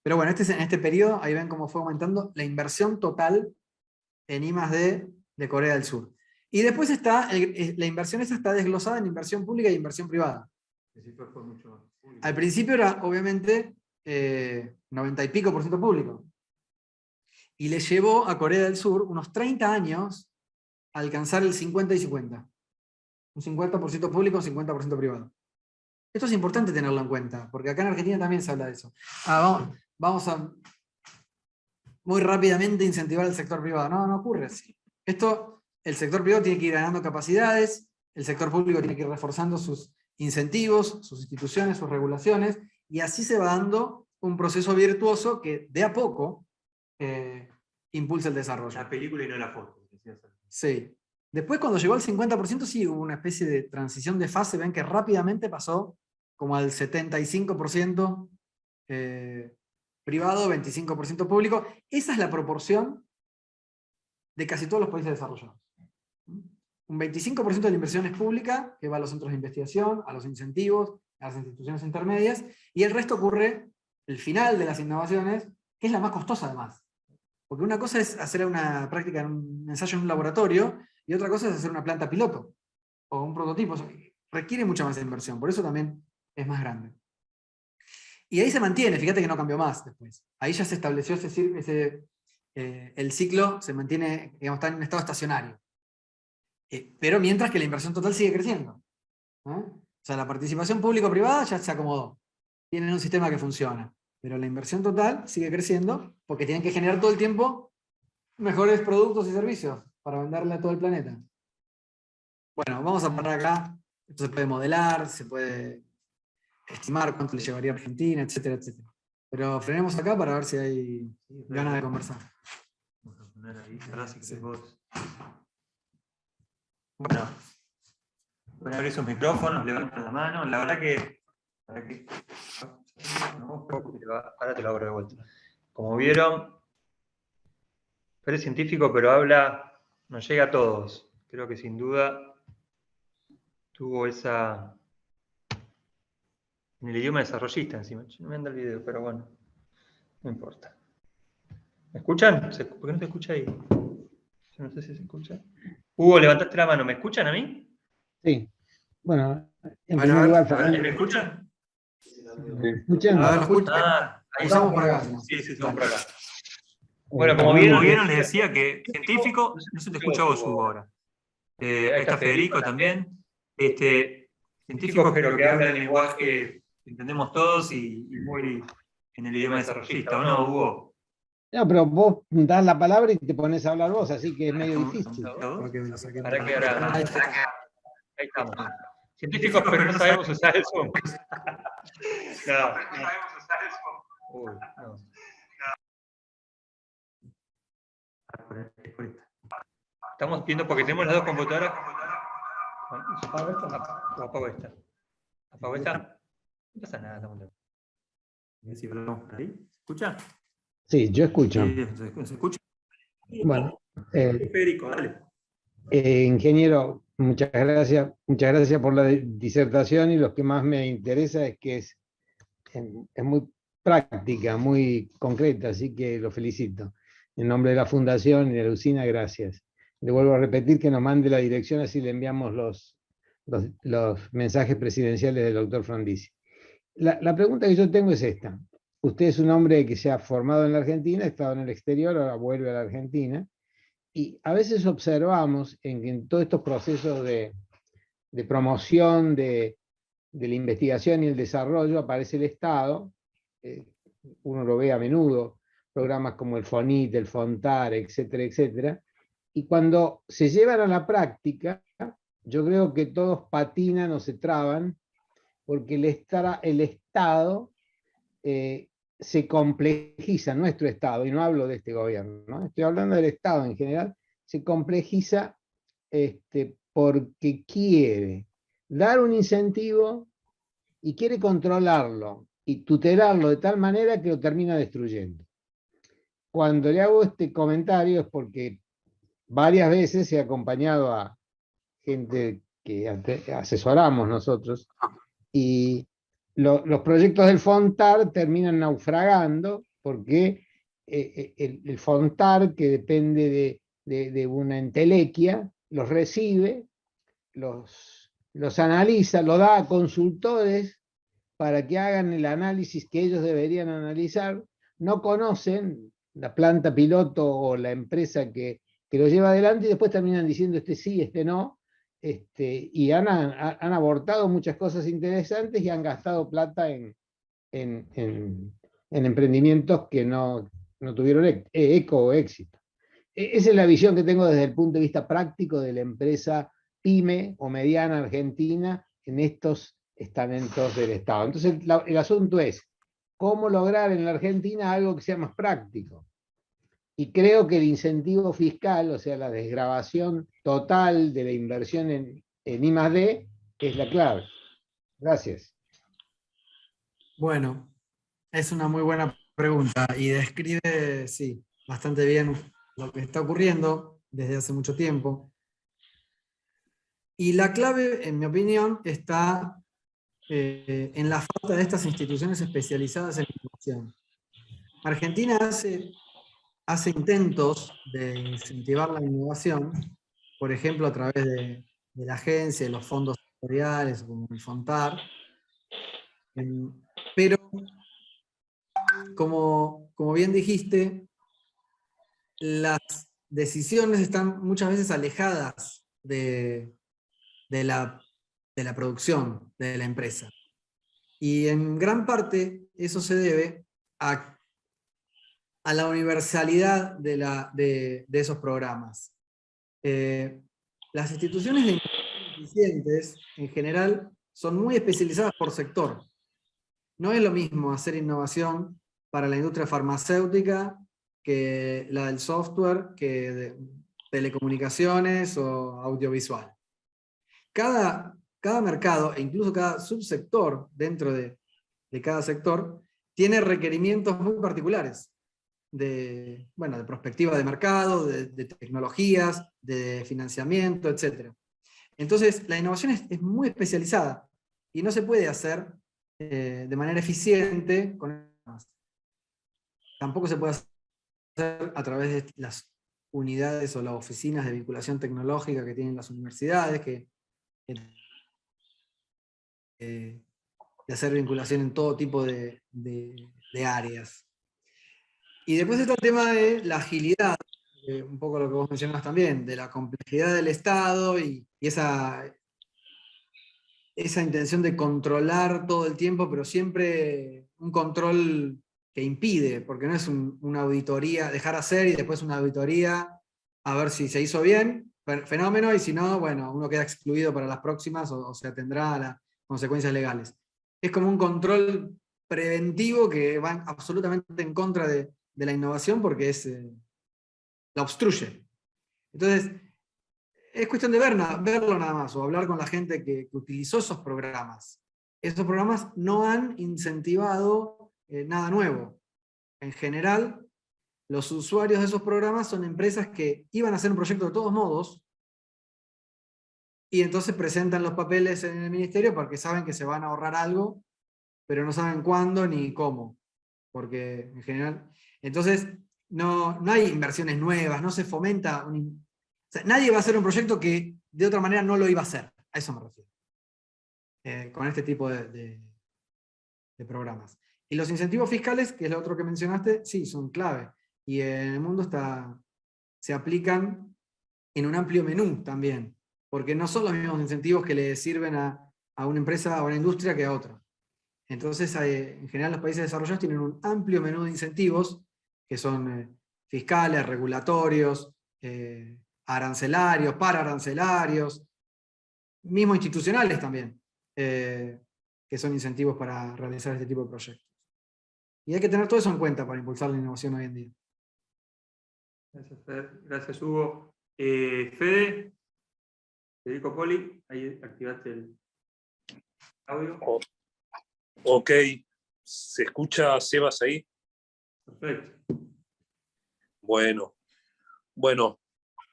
Speaker 2: Pero bueno, en este periodo, ahí ven cómo fue aumentando la inversión total en I+D de Corea del Sur. Y después está, la inversión esa está desglosada en inversión pública y inversión privada. Al principio era, obviamente, 90 y pico % público. Y le llevó a Corea del Sur unos 30 años a alcanzar el 50 y 50. Un 50% público, un 50% privado. Esto es importante tenerlo en cuenta, porque acá en Argentina también se habla de eso. Vamos a... muy rápidamente incentivar al sector privado. No, no ocurre así. El sector privado tiene que ir ganando capacidades, el sector público tiene que ir reforzando sus incentivos, sus instituciones, sus regulaciones, y así se va dando un proceso virtuoso que de a poco impulsa el desarrollo.
Speaker 1: La película y no la foto.
Speaker 2: Sí. Después, cuando llegó al 50%, sí hubo una especie de transición de fase. Ven que rápidamente pasó como al 75% privado, 25% público. Esa es la proporción de casi todos los países desarrollados. Un 25% de la inversión es pública, que va a los centros de investigación, a los incentivos, a las instituciones intermedias, y el resto ocurre el final de las innovaciones, que es la más costosa además. Porque una cosa es hacer una práctica, un ensayo en un laboratorio, y otra cosa es hacer una planta piloto, o un prototipo. Requiere mucha más inversión, por eso también es más grande. Y ahí se mantiene, fíjate que no cambió más después. Ahí ya se estableció el ciclo, se mantiene, digamos, está en un estado estacionario. Pero mientras que la inversión total sigue creciendo. O sea, la participación público-privada ya se acomodó. Tienen un sistema que funciona. Pero la inversión total sigue creciendo porque tienen que generar todo el tiempo mejores productos y servicios para venderle a todo el planeta. Bueno, vamos a parar acá. Esto se puede modelar, se puede estimar cuánto le llevaría a Argentina, etcétera, etcétera. Pero frenemos acá para ver si hay ganas de conversar.
Speaker 1: Vamos a poner ahí, sí. Vos. Bueno, pueden abrir sus micrófonos, levantan la mano. La verdad que... No, ahora te lo abro de vuelta. Como vieron, es científico, pero habla, nos llega a todos. Creo que sin duda tuvo esa... En el idioma desarrollista encima. No me anda el video, pero bueno, no importa. ¿Me escuchan? ¿Por qué no se escucha ahí? Yo no sé si se escucha. Hugo, levantaste la mano. ¿Me escuchan a mí?
Speaker 3: Sí. Bueno, en primer lugar, Fernando.
Speaker 1: ¿Me escuchan?
Speaker 3: ¿Me escuchan?
Speaker 2: A ver, ¿lo escuchan?
Speaker 1: Ahí
Speaker 2: estamos por acá.
Speaker 1: Sí, estamos por acá. Bueno, como vieron, les decía que científico, no se te escucha vos, Hugo, ahora. Ahí está Federico también. Científicos, pero que hablan el lenguaje que entendemos todos y muy en el idioma desarrollista, ¿o no, Hugo?
Speaker 3: No, pero vos das la palabra y te pones a hablar vos, así que es medio difícil.
Speaker 1: ¿Para qué ahora? Ahí estamos. Científicos, pero no sabemos usar el Zoom. No sabemos usar el Zoom. Uy, no. Estamos viendo porque tenemos las dos computadoras. Apago esta. Apago esta. No pasa nada, estamos bien. Si hablamos por ahí. ¿Se escucha?
Speaker 3: Sí, yo escucho.
Speaker 1: ¿Se escucha?
Speaker 3: Bueno,
Speaker 1: Federico, dale.
Speaker 3: ingeniero, muchas gracias por la disertación, y lo que más me interesa es que es muy práctica, muy concreta, así que lo felicito. En nombre de la Fundación y de la usina, gracias. Le vuelvo a repetir que nos mande la dirección, así le enviamos los mensajes presidenciales del doctor Frondizi. La pregunta que yo tengo es esta. Usted es un hombre que se ha formado en la Argentina, ha estado en el exterior, ahora vuelve a la Argentina, y a veces observamos en todos estos procesos de promoción de la investigación y el desarrollo aparece el Estado, uno lo ve a menudo, programas como el FONIT, el FONTAR, etcétera, etcétera, y cuando se llevan a la práctica, yo creo que todos patinan o se traban, porque el Estado se complejiza, nuestro Estado, y no hablo de este gobierno, ¿no? Estoy hablando del Estado en general, se complejiza porque quiere dar un incentivo y quiere controlarlo y tutelarlo de tal manera que lo termina destruyendo. Cuando le hago este comentario es porque varias veces he acompañado a gente que asesoramos nosotros, y los proyectos del FONTAR terminan naufragando porque el FONTAR, que depende de una entelequia, los recibe, los analiza, lo da a consultores para que hagan el análisis que ellos deberían analizar, no conocen la planta piloto o la empresa que lo lleva adelante, y después terminan diciendo este sí, este no, y han abortado muchas cosas interesantes y han gastado plata en emprendimientos que no no tuvieron eco o éxito. Esa es la visión que tengo desde el punto de vista práctico de la empresa pyme o mediana argentina en estos estamentos del Estado. Entonces, el asunto es, ¿cómo lograr en la Argentina algo que sea más práctico? Y creo que el incentivo fiscal, o sea, la desgravación total de la inversión en I+D, es la clave. Gracias.
Speaker 2: Bueno, es una muy buena pregunta y describe, sí, bastante bien lo que está ocurriendo desde hace mucho tiempo. Y la clave, en mi opinión, está en la falta de estas instituciones especializadas en innovación. Argentina hace intentos de incentivar la innovación, por ejemplo, a través de la agencia, de los fondos sectoriales, como el FONTAR, pero como bien dijiste, las decisiones están muchas veces alejadas de la producción de la empresa. Y en gran parte eso se debe a la universalidad de esos programas. Las instituciones de innovación eficientes, en general, son muy especializadas por sector. No es lo mismo hacer innovación para la industria farmacéutica que la del software, que de telecomunicaciones o audiovisual. Cada mercado, e incluso cada subsector dentro de cada sector, tiene requerimientos muy particulares de perspectiva de mercado, de tecnologías, de financiamiento, etc. Entonces, la innovación es muy especializada y no se puede hacer de manera eficiente con más. Tampoco se puede hacer a través de las unidades o las oficinas de vinculación tecnológica que tienen las universidades, de hacer vinculación en todo tipo de áreas. Y después está el tema de la agilidad, un poco lo que vos mencionas también, de la complejidad del Estado y esa intención de controlar todo el tiempo, pero siempre un control que impide, porque no es una auditoría, dejar hacer y después una auditoría a ver si se hizo bien, fenómeno, y si no, bueno, uno queda excluido para las próximas o se atendrá a las consecuencias legales. Es como un control preventivo que va absolutamente en contra de la innovación porque la obstruye. Entonces, es cuestión de verlo nada más, o hablar con la gente que utilizó esos programas. Esos programas no han incentivado nada nuevo. En general, los usuarios de esos programas son empresas que iban a hacer un proyecto de todos modos, y entonces presentan los papeles en el ministerio porque saben que se van a ahorrar algo, pero no saben cuándo ni cómo. Porque en general, entonces no hay inversiones nuevas, no se fomenta, o sea, nadie va a hacer un proyecto que de otra manera no lo iba a hacer, a eso me refiero, con este tipo de programas. Y los incentivos fiscales, que es lo otro que mencionaste, sí, son clave, y en el mundo se aplican en un amplio menú también, porque no son los mismos incentivos que le sirven a una empresa, a una industria que a otra. Entonces, en general los países desarrollados tienen un amplio menú de incentivos, que son fiscales, regulatorios, arancelarios, pararancelarios, mismos institucionales también, que son incentivos para realizar este tipo de proyectos. Y hay que tener todo eso en cuenta para impulsar la innovación hoy en día.
Speaker 1: Gracias, Fer. Gracias, Hugo. Fede, Federico Poli, ahí activaste el audio.
Speaker 4: Ok, ¿se escucha, Sebas, ahí?
Speaker 1: Perfecto.
Speaker 4: Bueno,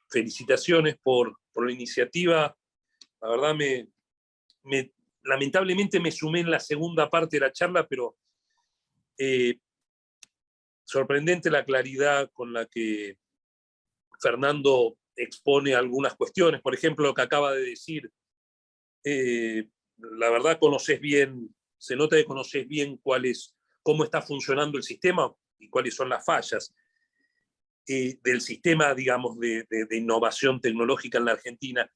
Speaker 4: felicitaciones por la iniciativa. La verdad, lamentablemente me sumé en la segunda parte de la charla, pero sorprendente la claridad con la que Fernando expone algunas cuestiones. Por ejemplo, lo que acaba de decir, la verdad conoces bien, se nota que conoces bien cómo está funcionando el sistema y cuáles son las fallas del sistema, digamos, de innovación tecnológica en la Argentina.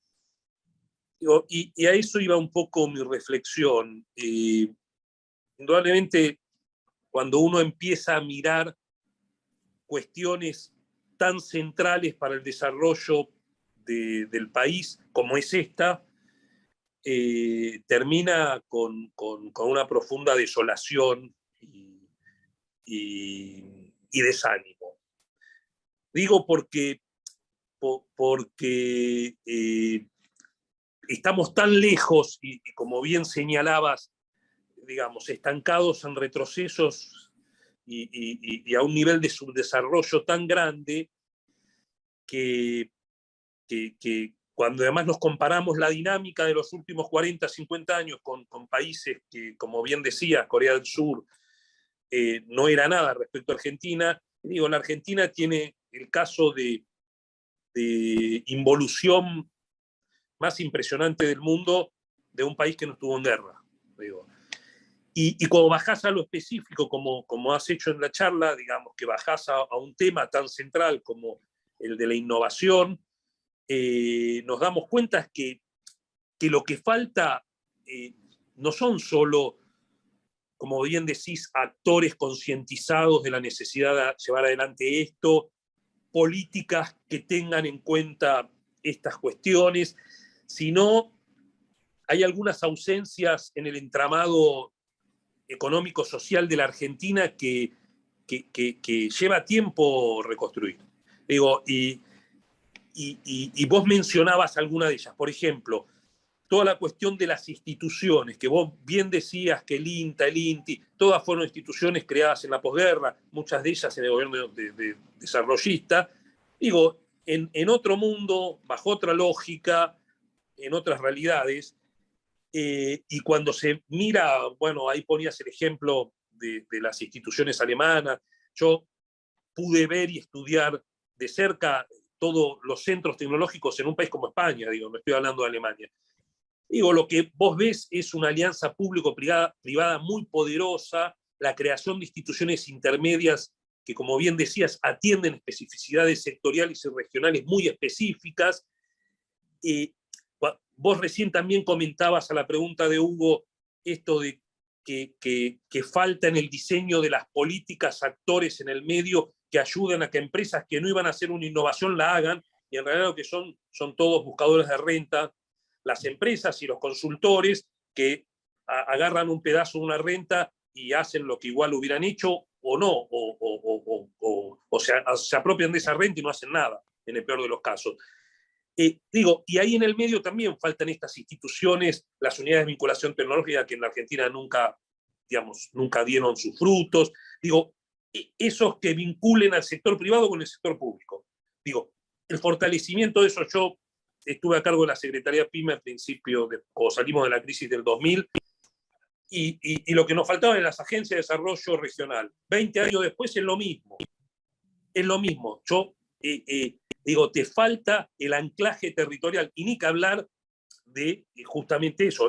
Speaker 4: Y a eso iba un poco mi reflexión. Indudablemente, cuando uno empieza a mirar cuestiones tan centrales para el desarrollo del país como es esta, termina con una profunda desolación y desánimo. Digo porque estamos tan lejos y como bien señalabas, digamos, estancados en retrocesos y a un nivel de subdesarrollo tan grande que cuando además nos comparamos la dinámica de los últimos 40, 50 años con países que, como bien decía, Corea del Sur, no era nada respecto a Argentina. Digo, la Argentina tiene el caso de involución más impresionante del mundo de un país que no estuvo en guerra. Digo. Y cuando bajás a lo específico, como has hecho en la charla, digamos, que bajás a un tema tan central como el de la innovación, nos damos cuenta que lo que falta no son solo, como bien decís, actores concientizados de la necesidad de llevar adelante esto, políticas que tengan en cuenta estas cuestiones, sino hay algunas ausencias en el entramado económico-social de la Argentina que lleva tiempo reconstruir. Digo, y vos mencionabas alguna de ellas. Por ejemplo, toda la cuestión de las instituciones, que vos bien decías que el INTA, el INTI, todas fueron instituciones creadas en la posguerra, muchas de ellas en el gobierno desarrollista. Digo, en otro mundo, bajo otra lógica, en otras realidades, y cuando se mira, bueno, ahí ponías el ejemplo de las instituciones alemanas, yo pude ver y estudiar de cerca todos los centros tecnológicos en un país como España, digo, no estoy hablando de Alemania. Digo, lo que vos ves es una alianza público-privada muy poderosa, la creación de instituciones intermedias que, como bien decías, atienden especificidades sectoriales y regionales muy específicas. Vos recién también comentabas a la pregunta de Hugo esto de que falta en el diseño de las políticas actores en el medio que ayuden a que empresas que no iban a hacer una innovación la hagan, y en realidad lo que son todos buscadores de renta, las empresas y los consultores que agarran un pedazo de una renta y hacen lo que igual hubieran hecho o no, o se apropian de esa renta y no hacen nada, en el peor de los casos. Digo, y ahí en el medio también faltan estas instituciones, las unidades de vinculación tecnológica que en la Argentina nunca dieron sus frutos. Digo, esos que vinculen al sector privado con el sector público. Digo, el fortalecimiento de eso, yo estuve a cargo de la Secretaría PYME al principio, cuando salimos de la crisis del 2000, y lo que nos faltaba en las agencias de desarrollo regional. 20 años después es lo mismo. Es lo mismo. Yo digo, te falta el anclaje territorial, y ni que hablar de justamente eso,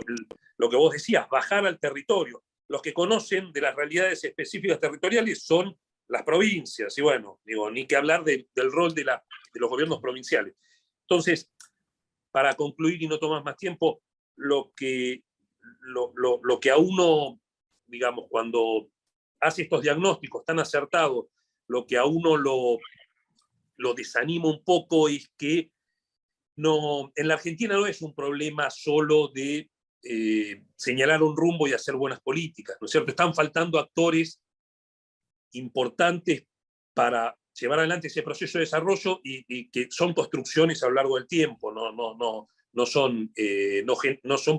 Speaker 4: lo que vos decías, bajar al territorio. Los que conocen de las realidades específicas territoriales son las provincias, y bueno, digo, ni que hablar del rol de los gobiernos provinciales. Entonces, para concluir y no tomar más tiempo, lo que a uno, digamos, cuando hace estos diagnósticos tan acertados, lo que a uno lo desanima un poco es que en la Argentina no es un problema solo de señalar un rumbo y hacer buenas políticas, ¿no es cierto? Están faltando actores importantes para llevar adelante ese proceso de desarrollo y que son construcciones a lo largo del tiempo, no son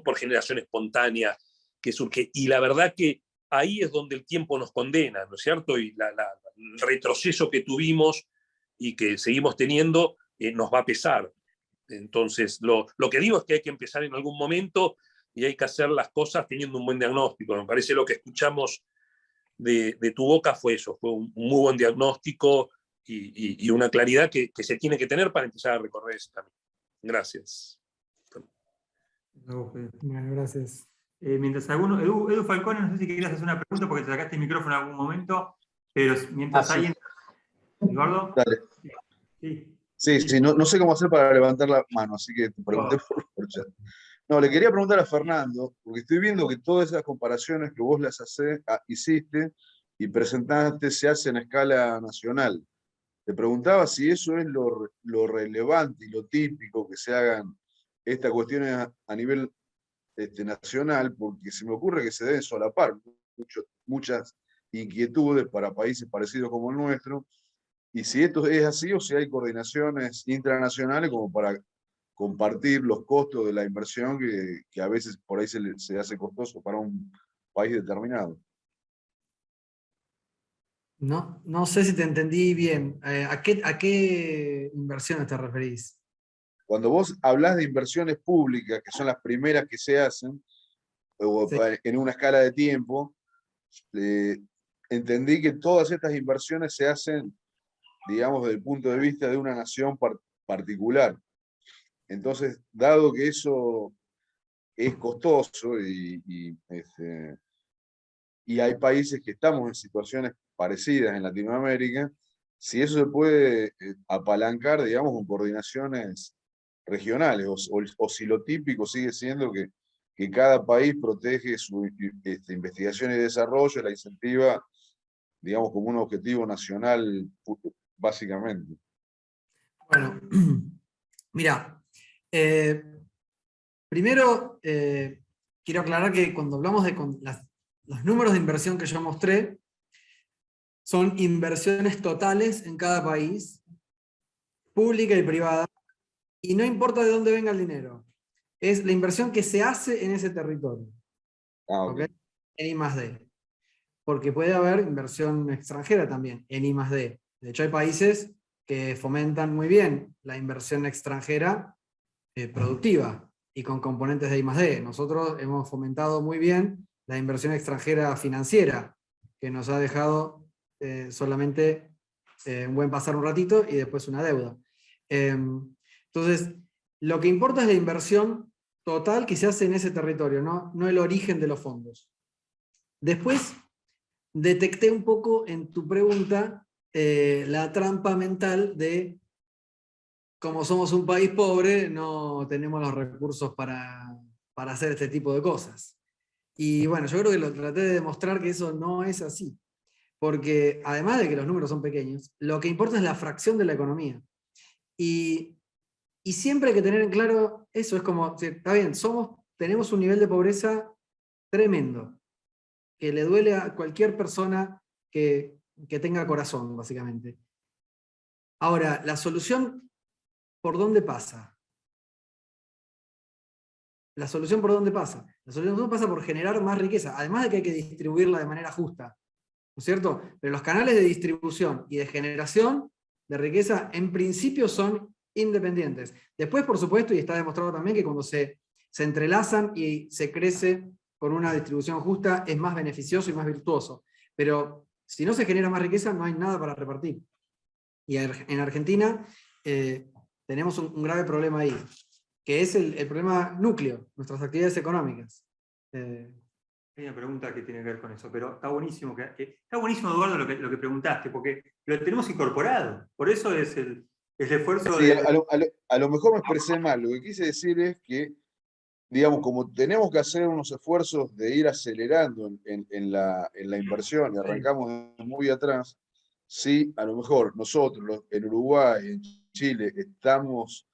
Speaker 4: por generación espontánea que surge. Y la verdad que ahí es donde el tiempo nos condena, ¿no es cierto? Y el retroceso que tuvimos y que seguimos teniendo nos va a pesar. Entonces, lo que digo es que hay que empezar en algún momento y hay que hacer las cosas teniendo un buen diagnóstico. Me parece lo que escuchamos de tu boca fue eso, fue un muy buen diagnóstico y una claridad que se tiene que tener para empezar a recorrer ese camino. Gracias.
Speaker 2: Bueno, gracias.
Speaker 1: Mientras Edu Falcone, no sé si querías hacer una pregunta porque te sacaste el micrófono en algún momento, pero mientras
Speaker 5: sí.
Speaker 1: alguien... ¿Eduardo?
Speaker 5: Dale.
Speaker 1: Sí,
Speaker 5: No sé cómo hacer para levantar la mano, así que te pregunté por chat. No, le quería preguntar a Fernando, porque estoy viendo que todas esas comparaciones que vos hiciste y presentaste se hacen a escala nacional. te preguntaba si eso es lo relevante y lo típico que se hagan estas cuestiones a nivel nacional, porque se me ocurre que se deben solapar muchas inquietudes para países parecidos como el nuestro, y si esto es así o si hay coordinaciones intranacionales como para compartir los costos de la inversión que a veces por ahí se hace costoso para un país determinado.
Speaker 2: No sé si te entendí bien. ¿A qué inversiones te referís?
Speaker 5: Cuando vos hablás de inversiones públicas, que son las primeras que se hacen, o
Speaker 2: Sí.
Speaker 5: en una escala de tiempo, entendí que todas estas inversiones se hacen, digamos, desde el punto de vista de una nación particular. Entonces, dado que eso es costoso y hay países que estamos en situaciones parecidas en Latinoamérica, si eso se puede apalancar, digamos, con coordinaciones regionales, o si lo típico sigue siendo que cada país protege su investigación y desarrollo, la incentiva, digamos, como un objetivo nacional, básicamente.
Speaker 2: Bueno, mira, primero quiero aclarar que cuando hablamos de los números de inversión que yo mostré, son inversiones totales en cada país, pública y privada, y no importa de dónde venga el dinero, es la inversión que se hace en ese territorio,
Speaker 5: Ah,
Speaker 2: ¿ok?
Speaker 5: ok.
Speaker 2: En I+D. Porque puede haber inversión extranjera también, en I+D. De hecho, hay países que fomentan muy bien la inversión extranjera productiva y con componentes de I+D. Nosotros hemos fomentado muy bien la inversión extranjera financiera, que nos ha dejado solamente un buen pasar un ratito y después una deuda. Entonces, lo que importa es la inversión total que se hace en ese territorio, no el origen de los fondos. Después, detecté un poco en tu pregunta la trampa mental de como somos un país pobre, no tenemos los recursos para hacer este tipo de cosas. Y bueno, yo creo que lo traté de demostrar que eso no es así. Porque además de que los números son pequeños, lo que importa es la fracción de la economía. Y siempre hay que tener en claro eso, es como, está bien, tenemos un nivel de pobreza tremendo, que le duele a cualquier persona que tenga corazón, básicamente. Ahora, la solución, ¿por dónde pasa? ¿La solución por dónde pasa? La solución pasa por generar más riqueza, además de que hay que distribuirla de manera justa, ¿no es cierto? Pero los canales de distribución y de generación de riqueza, en principio, son independientes. Después, por supuesto, y está demostrado también que cuando se entrelazan y se crece con una distribución justa, es más beneficioso y más virtuoso. Pero si no se genera más riqueza, no hay nada para repartir. Y en Argentina tenemos un grave problema ahí, que es el problema núcleo, nuestras actividades económicas.
Speaker 1: Hay una pregunta que tiene que ver con eso, pero está buenísimo, está buenísimo, Eduardo, lo que preguntaste, porque lo tenemos incorporado. Por eso es el esfuerzo
Speaker 5: Sí,
Speaker 1: de...
Speaker 5: a lo mejor me expresé mal. Lo que quise decir es que, digamos, como tenemos que hacer unos esfuerzos de ir acelerando en la inversión y arrancamos de muy atrás, sí, a lo mejor nosotros en Uruguay, en Chile, estamos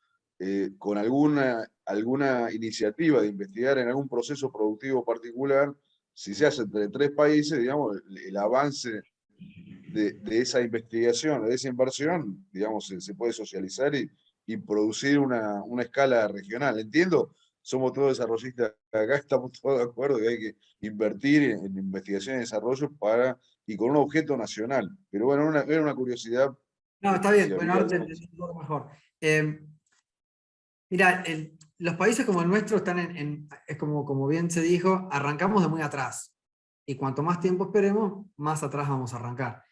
Speaker 5: con alguna iniciativa de investigar en algún proceso productivo particular, si se hace entre tres países, digamos, el avance de esa investigación, de esa inversión, digamos, se puede socializar y producir una escala regional. Entiendo, somos todos desarrollistas acá, estamos todos de acuerdo que hay que invertir en investigación y desarrollo y con un objeto nacional. Pero bueno, era una curiosidad.
Speaker 2: No, está
Speaker 5: Si
Speaker 2: bien, bueno,
Speaker 5: había
Speaker 2: ahora te
Speaker 5: algo.
Speaker 2: entendí un poco mejor. Mira, los países como el nuestro están es como bien se dijo, arrancamos de muy atrás. Y cuanto más tiempo esperemos, más atrás vamos a arrancar.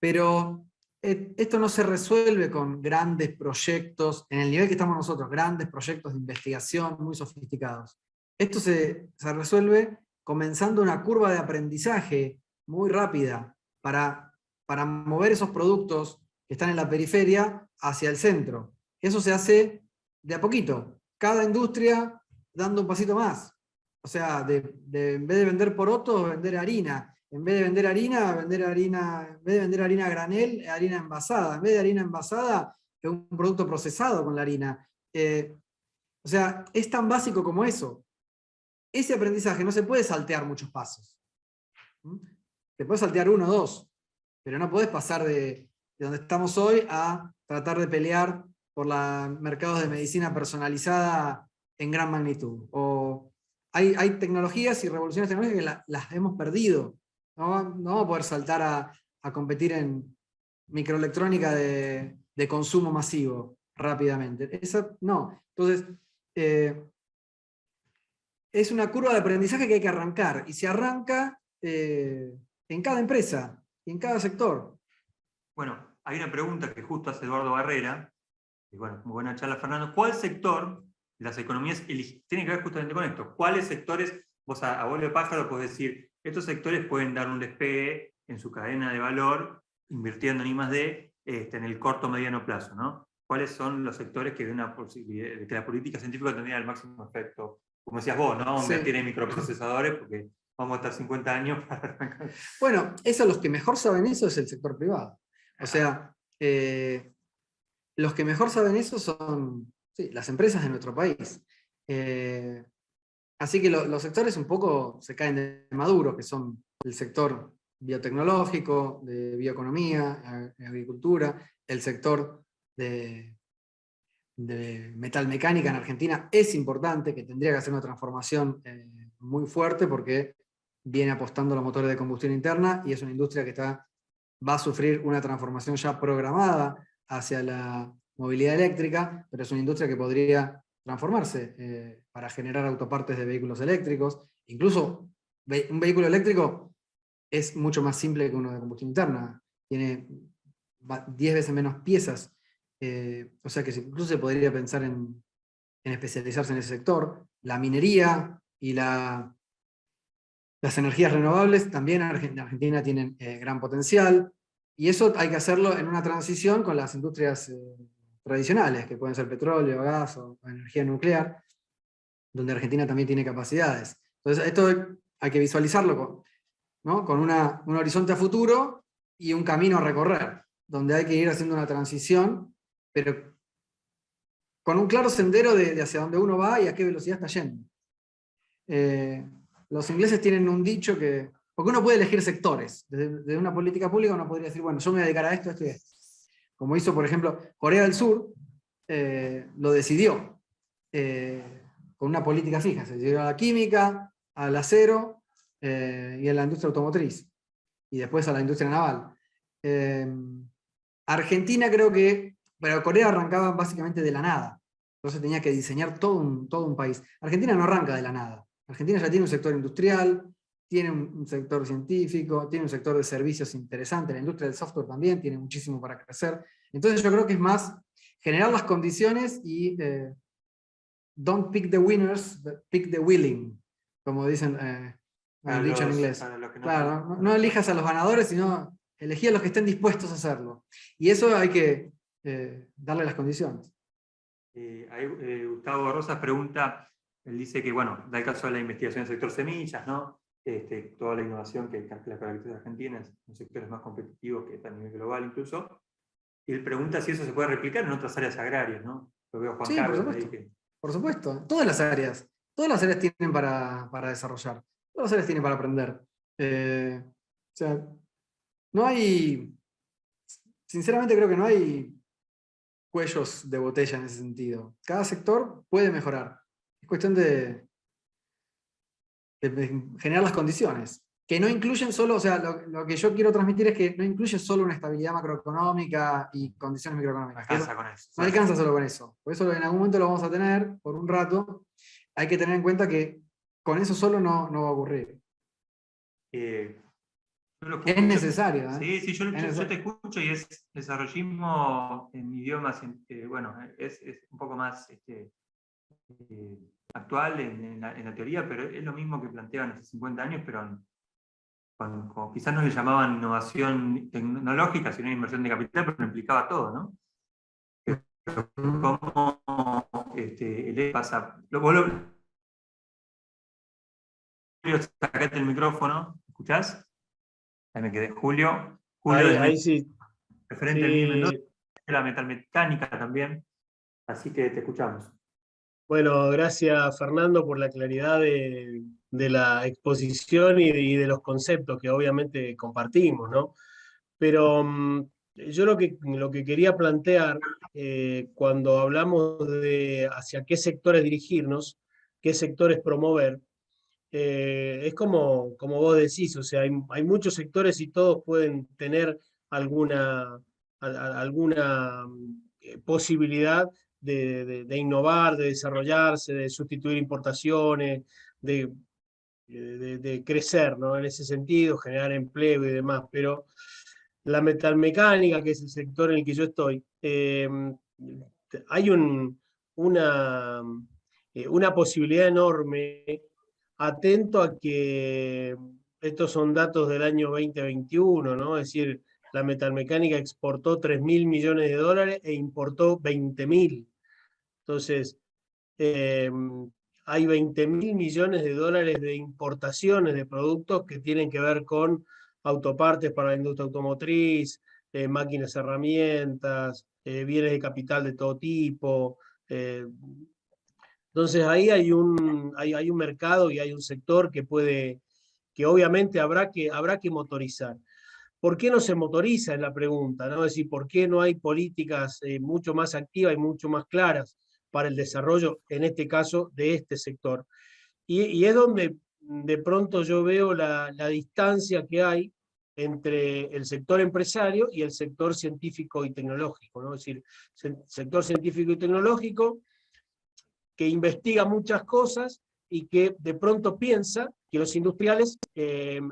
Speaker 2: Pero esto no se resuelve con grandes proyectos, en el nivel que estamos nosotros, grandes proyectos de investigación muy sofisticados. Esto se resuelve comenzando una curva de aprendizaje muy rápida para mover esos productos que están en la periferia hacia el centro. Eso se hace de a poquito, cada industria dando un pasito más. O sea, en vez de vender porotos, vender harina. en vez de vender harina, en vez de vender harina a granel, harina envasada. En vez de harina envasada, un producto procesado con la harina. O sea, es tan básico como eso. Ese aprendizaje no se puede saltear muchos pasos. Te puedes saltear 1 o 2, pero no podés pasar de donde estamos hoy a tratar de pelear por los mercados de medicina personalizada en gran magnitud. O hay tecnologías y revoluciones tecnológicas que las hemos perdido. No vamos a poder saltar a competir en microelectrónica de consumo masivo rápidamente. Eso no. Entonces, es una curva de aprendizaje que hay que arrancar, y se arranca en cada empresa y en cada sector.
Speaker 1: Bueno, hay una pregunta que justo hace Eduardo Barrera, y bueno, muy buena charla, Fernando. ¿Cuál sector de las economías tiene que ver justamente con esto? ¿Cuáles sectores, vos a vuelo de pájaro podés decir, estos sectores pueden dar un despegue en su cadena de valor, invirtiendo en I+D, en el corto mediano plazo, ¿no? ¿Cuáles son los sectores que ven una posibilidad de que la política científica tendría el máximo efecto? Como decías vos, ¿no?
Speaker 2: Sí.
Speaker 1: Invertir en microprocesadores, porque vamos a estar 50 años para arrancar.
Speaker 2: Bueno, los que mejor saben eso es el sector privado. O sea, los que mejor saben eso son las empresas de nuestro país. Así que los sectores un poco se caen de maduro, que son el sector biotecnológico, de bioeconomía, agricultura, el sector de metalmecánica en Argentina es importante, que tendría que hacer una transformación muy fuerte, porque viene apostando a los motores de combustión interna y es una industria que va a sufrir una transformación ya programada hacia la movilidad eléctrica, pero es una industria que podría transformarse para generar autopartes de vehículos eléctricos. Incluso un vehículo eléctrico es mucho más simple que uno de combustión interna, tiene 10 veces menos piezas, o sea que incluso se podría pensar en especializarse en ese sector. La minería y las energías renovables también en Argentina tienen gran potencial, y eso hay que hacerlo en una transición con las industrias tradicionales, que pueden ser petróleo, gas o energía nuclear, donde Argentina también tiene capacidades. Entonces, esto hay que visualizarlo con un horizonte a futuro y un camino a recorrer, donde hay que ir haciendo una transición, pero con un claro sendero de hacia dónde uno va y a qué velocidad está yendo. Los ingleses tienen un dicho que, porque uno puede elegir sectores, desde una política pública uno podría decir, bueno, yo me voy a dedicar a esto, esto y esto. Como hizo, por ejemplo, Corea del Sur, lo decidió con una política fija, se decidió a la química, al acero y a la industria automotriz, y después a la industria naval. Argentina creo que, pero Corea arrancaba básicamente de la nada, entonces tenía que diseñar todo un país. Argentina no arranca de la nada. Argentina ya tiene un sector industrial, tiene un sector científico, tiene un sector de servicios interesante, la industria del software también tiene muchísimo para crecer. Entonces yo creo que es más generar las condiciones y don't pick the winners, but pick the willing, como dicen el dicho en inglés. Claro, no elijas a los ganadores, sino elegí a los que estén dispuestos a hacerlo. Y eso hay que darle las condiciones.
Speaker 1: Gustavo Rosas pregunta, él dice que, bueno, da el caso de la investigación en el sector semillas, ¿no? Toda la innovación que la caracteriza de Argentina es un sector más competitivo que a nivel global incluso. Y él pregunta si eso se puede replicar en otras áreas agrarias, ¿no? Lo veo Juan Carlos.
Speaker 2: Por supuesto. Por supuesto. Todas las áreas tienen para desarrollar. Todas las áreas tienen para aprender. O sea, no hay... Sinceramente creo que no hay cuellos de botella en ese sentido. Cada sector puede mejorar. Es cuestión de generar las condiciones, que no incluyen solo, o sea, lo que yo quiero transmitir es que no incluye solo una estabilidad macroeconómica y condiciones microeconómicas.
Speaker 1: No alcanza con eso.
Speaker 2: No alcanza solo con eso. Por eso en algún momento lo vamos a tener, por un rato. Hay que tener en cuenta que con eso solo no va a ocurrir. Es necesario.
Speaker 1: Sí, yo te escucho y es desarrollismo en idiomas, bueno, es un poco más actual en la teoría, pero es lo mismo que planteaban hace 50 años, pero quizás no le llamaban innovación tecnológica, sino inversión de capital, pero implicaba todo, ¿no? ¿Cómo le pasa? Sacate el micrófono, ¿escuchás? Ahí me quedé. Julio
Speaker 6: Ahí sí.
Speaker 1: referente del MIR
Speaker 6: Sí.
Speaker 1: Mendoza, de la metalmecánica también. Así que te escuchamos.
Speaker 6: Bueno, gracias Fernando por la claridad de la exposición y de los conceptos que obviamente compartimos, ¿no? Pero yo lo que quería plantear cuando hablamos de hacia qué sectores dirigirnos, qué sectores promover, es como vos decís, o sea, hay muchos sectores y todos pueden tener alguna posibilidad de innovar, de desarrollarse, de sustituir importaciones, de crecer, ¿no? En ese sentido, generar empleo y demás. Pero la metalmecánica, que es el sector en el que yo estoy, hay una posibilidad enorme, atento a que estos son datos del año 2021, ¿no? Es decir, la metalmecánica exportó 3.000 millones de dólares e importó 20.000. Entonces, hay 20.000 millones de dólares de importaciones de productos que tienen que ver con autopartes para la industria automotriz, máquinas, herramientas, bienes de capital de todo tipo. Entonces ahí hay un mercado y hay un sector que obviamente habrá que motorizar. ¿Por qué no se motoriza? Es la pregunta, ¿no? Es decir, ¿por qué no hay políticas mucho más activas y mucho más claras para el desarrollo, en este caso, de este sector? Y es donde de pronto yo veo la distancia que hay entre el sector empresario y el sector científico y tecnológico, ¿no? Es decir, sector científico y tecnológico que investiga muchas cosas y que de pronto piensa que los industriales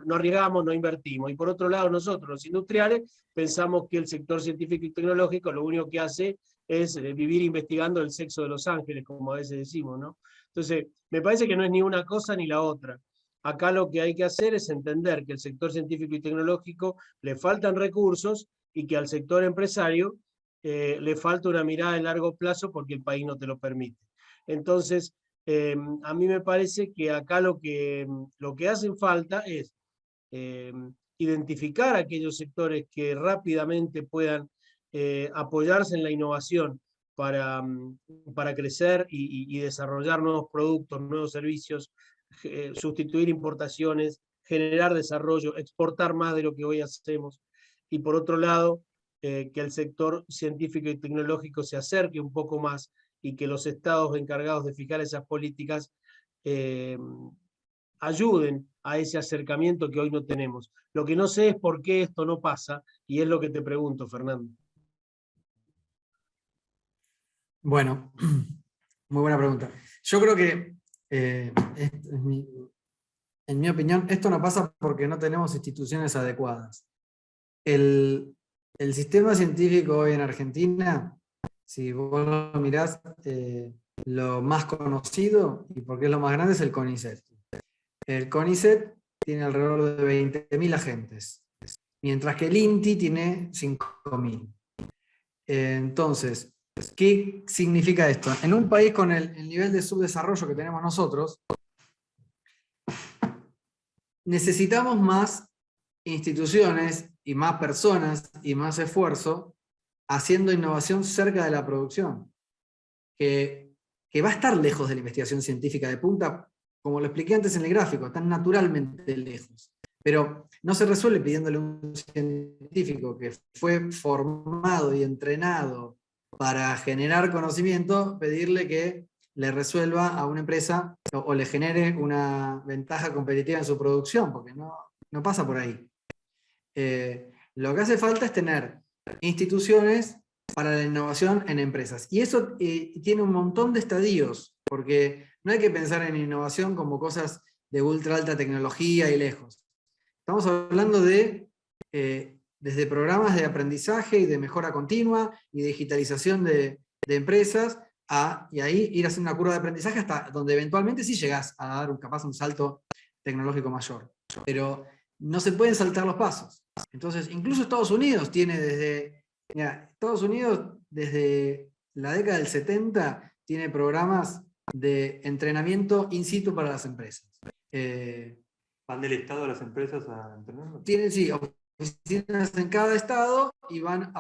Speaker 6: no arriesgamos, no invertimos. Y por otro lado, nosotros, los industriales, pensamos que el sector científico y tecnológico lo único que hace es vivir investigando el sexo de los ángeles, como a veces decimos, ¿no? Entonces, me parece que no es ni una cosa ni la otra. Acá lo que hay que hacer es entender que el sector científico y tecnológico le faltan recursos y que al sector empresario le falta una mirada de largo plazo porque el país no te lo permite. Entonces, a mí me parece que acá lo que hacen falta es identificar aquellos sectores que rápidamente puedan apoyarse en la innovación para crecer y desarrollar nuevos productos, nuevos servicios, sustituir importaciones, generar desarrollo, exportar más de lo que hoy hacemos. Y por otro lado, que el sector científico y tecnológico se acerque un poco más y que los estados encargados de fijar esas políticas ayuden a ese acercamiento que hoy no tenemos. Lo que no sé es por qué esto no pasa, y es lo que te pregunto, Fernando.
Speaker 2: Bueno, muy buena pregunta. Yo creo que, en mi opinión, esto no pasa porque no tenemos instituciones adecuadas. El sistema científico hoy en Argentina, si vos lo mirás, lo más conocido, y porque es lo más grande, es el CONICET. El CONICET tiene alrededor de 20.000 agentes, mientras que el INTI tiene 5.000. Entonces, ¿qué significa esto? En un país con el nivel de subdesarrollo que tenemos nosotros, necesitamos más instituciones y más personas y más esfuerzo haciendo innovación cerca de la producción, que va a estar lejos de la investigación científica de punta, como lo expliqué antes en el gráfico, están naturalmente lejos. Pero no se resuelve pidiéndole a un científico que fue formado y entrenado para generar conocimiento, pedirle que le resuelva a una empresa o le genere una ventaja competitiva en su producción, porque no pasa por ahí. Lo que hace falta es tener instituciones para la innovación en empresas. Y eso tiene un montón de estadios, porque no hay que pensar en innovación como cosas de ultra alta tecnología y lejos. Estamos hablando de desde programas de aprendizaje y de mejora continua y digitalización de empresas, y ahí ir haciendo una curva de aprendizaje hasta donde eventualmente sí llegás a dar capaz un salto tecnológico mayor. Pero no se pueden saltar los pasos. Entonces, incluso Estados Unidos tiene Estados Unidos desde la década del 70 tiene programas de entrenamiento in situ para las empresas.
Speaker 1: ¿Van del Estado a las empresas a entrenarlos?
Speaker 2: Tienen, sí, oficinas en cada estado y van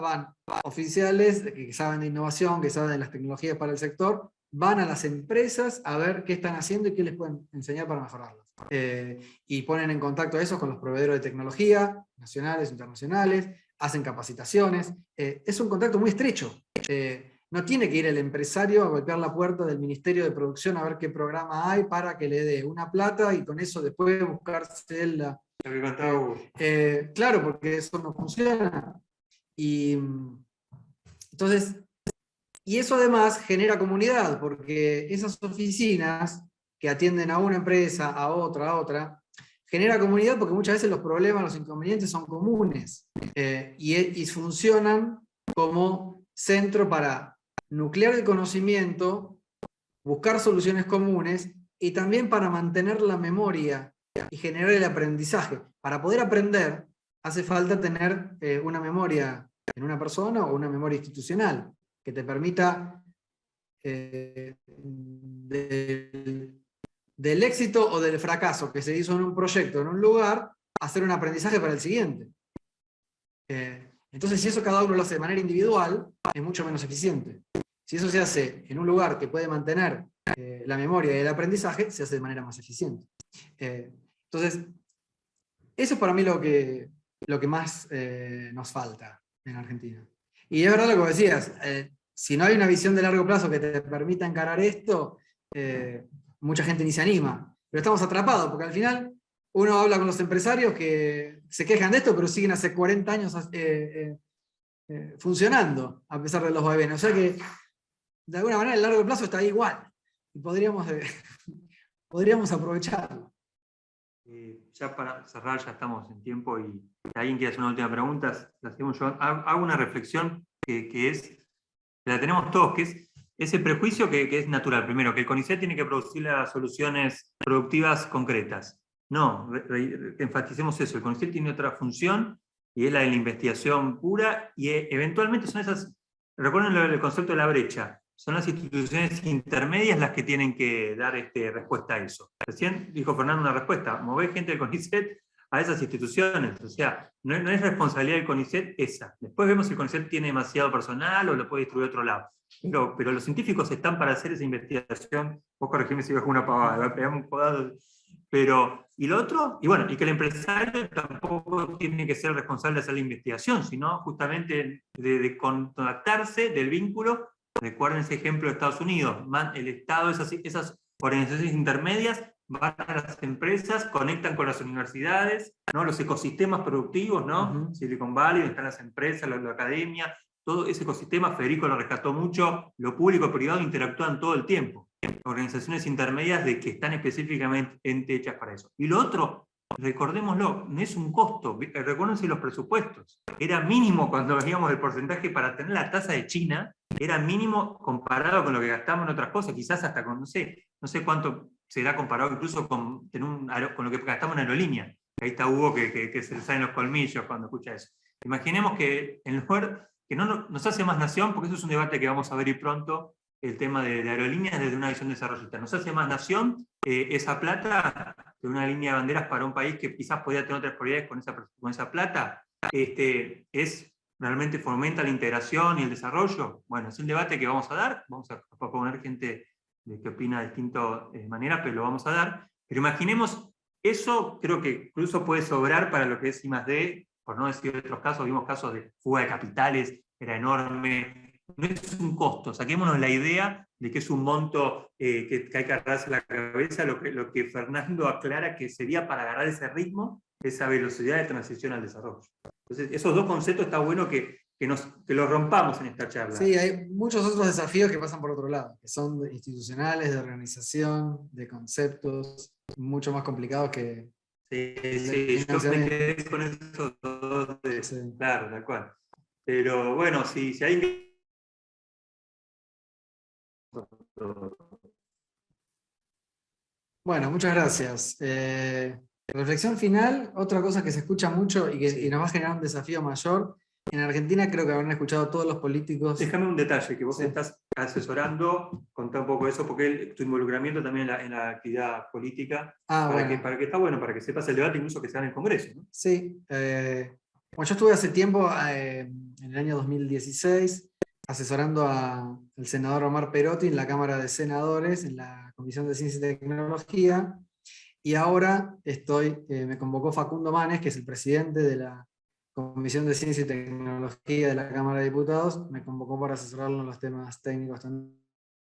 Speaker 2: oficiales que saben de innovación, que saben de las tecnologías para el sector, van a las empresas a ver qué están haciendo y qué les pueden enseñar para mejorarlas. Y ponen en contacto a esos con los proveedores de tecnología, nacionales, internacionales, hacen capacitaciones. Es un contacto muy estrecho. No tiene que ir el empresario a golpear la puerta del Ministerio de Producción a ver qué programa hay para que le dé una plata y con eso después buscarse la...
Speaker 1: Lo que contaba Hugo.
Speaker 2: Claro, porque eso no funciona. Y entonces, y eso además genera comunidad, porque esas oficinas que atienden a una empresa, a otra, genera comunidad porque muchas veces los problemas, los inconvenientes son comunes y funcionan como centro para nuclear el conocimiento, buscar soluciones comunes y también para mantener la memoria y generar el aprendizaje. Para poder aprender hace falta tener una memoria en una persona o una memoria institucional que te permita del éxito o del fracaso que se hizo en un proyecto, en un lugar, hacer un aprendizaje para el siguiente. Entonces, si eso cada uno lo hace de manera individual, es mucho menos eficiente. Si eso se hace en un lugar que puede mantener la memoria y el aprendizaje, se hace de manera más eficiente. Entonces, eso es para mí lo que más nos falta en Argentina. Y es verdad lo que vos decías, si no hay una visión de largo plazo que te permita encarar esto, mucha gente ni se anima. Pero estamos atrapados, porque al final uno habla con los empresarios que se quejan de esto, pero siguen hace 40 años funcionando, a pesar de los vaivenes. O sea que, de alguna manera, el largo plazo está ahí igual. Y podríamos aprovecharlo.
Speaker 1: Ya para cerrar, ya estamos en tiempo y si alguien quiere hacer una última pregunta, la hacemos yo. Hago una reflexión que la tenemos todos, que es ese prejuicio que es natural. Primero, que el CONICET tiene que producir las soluciones productivas concretas. No, enfaticemos eso. El CONICET tiene otra función y es la de la investigación pura y eventualmente son esas, recuerden el concepto de la brecha, son las instituciones intermedias las que tienen que dar respuesta a eso. Recién dijo Fernando una respuesta, mover gente del CONICET a esas instituciones, o sea, no es responsabilidad del CONICET esa. Después vemos si el CONICET tiene demasiado personal o lo puede distribuir a otro lado. Pero los científicos están para hacer esa investigación, vos corregime si bajo una pavada, pegamos un podado. Pero, y lo otro, y bueno, y que el empresario tampoco tiene que ser el responsable de hacer la investigación, sino justamente de contactarse del vínculo. Recuerden ese ejemplo de Estados Unidos, el Estado, esas organizaciones intermedias van a las empresas, conectan con las universidades, ¿no? Los ecosistemas productivos, ¿no? Silicon Valley, donde están las empresas, la academia, todo ese ecosistema, Federico lo rescató mucho, lo público y privado interactúan todo el tiempo. Organizaciones intermedias de que están específicamente hechas para eso. Y lo otro, recordémoslo, no es un costo, recuérdense los presupuestos. Era mínimo cuando veíamos el porcentaje para tener la tasa de China, era mínimo comparado con lo que gastamos en otras cosas, quizás hasta con, no sé cuánto será comparado incluso con lo que gastamos en aerolínea. Ahí está Hugo que se le salen los colmillos cuando escucha eso. Imaginemos que en lugar que no nos hace más nación, porque eso es un debate que vamos a ver y pronto, el tema de aerolíneas desde una visión desarrollista. Nos hace más nación esa plata de una línea de banderas para un país que quizás podía tener otras prioridades con esa plata. Realmente fomenta la integración y el desarrollo. Bueno, es un debate que vamos a dar, vamos a proponer gente que opina de distintas maneras, pero lo vamos a dar. Pero imaginemos, eso creo que incluso puede sobrar para lo que es I+D, por no decir otros casos, vimos casos de fuga de capitales, era enorme. No es un costo, saquémonos la idea de que es un monto que hay que agarrarse la cabeza, lo que Fernando aclara que sería para agarrar ese ritmo, esa velocidad de transición al desarrollo. Entonces, esos dos conceptos está bueno que los rompamos en esta charla.
Speaker 2: Sí, hay muchos otros desafíos que pasan por otro lado, que son institucionales, de organización, de conceptos, mucho más complicados que...
Speaker 1: Sí, yo me quedé con esos dos, claro, tal cual. Pero bueno, si hay...
Speaker 2: Bueno, muchas gracias. Reflexión final, otra cosa que se escucha mucho y que nos va a generar un desafío mayor, en Argentina creo que habrán escuchado todos los políticos.
Speaker 1: Déjame un detalle, que vos
Speaker 2: Sí.
Speaker 1: estás asesorando, contá un poco de eso, porque tu involucramiento también en la actividad política,
Speaker 2: Bueno.
Speaker 1: para que está bueno, para que sepas el debate incluso que se da en el Congreso, ¿no?
Speaker 2: Sí. Bueno, yo estuve hace tiempo, en el año 2016, asesorando al senador Omar Perotti en la Cámara de Senadores, en la Comisión de Ciencia y Tecnología, y ahora me convocó Facundo Manes, que es el presidente de la Comisión de Ciencia y Tecnología de la Cámara de Diputados, me convocó para asesorarlo en los temas técnicos también,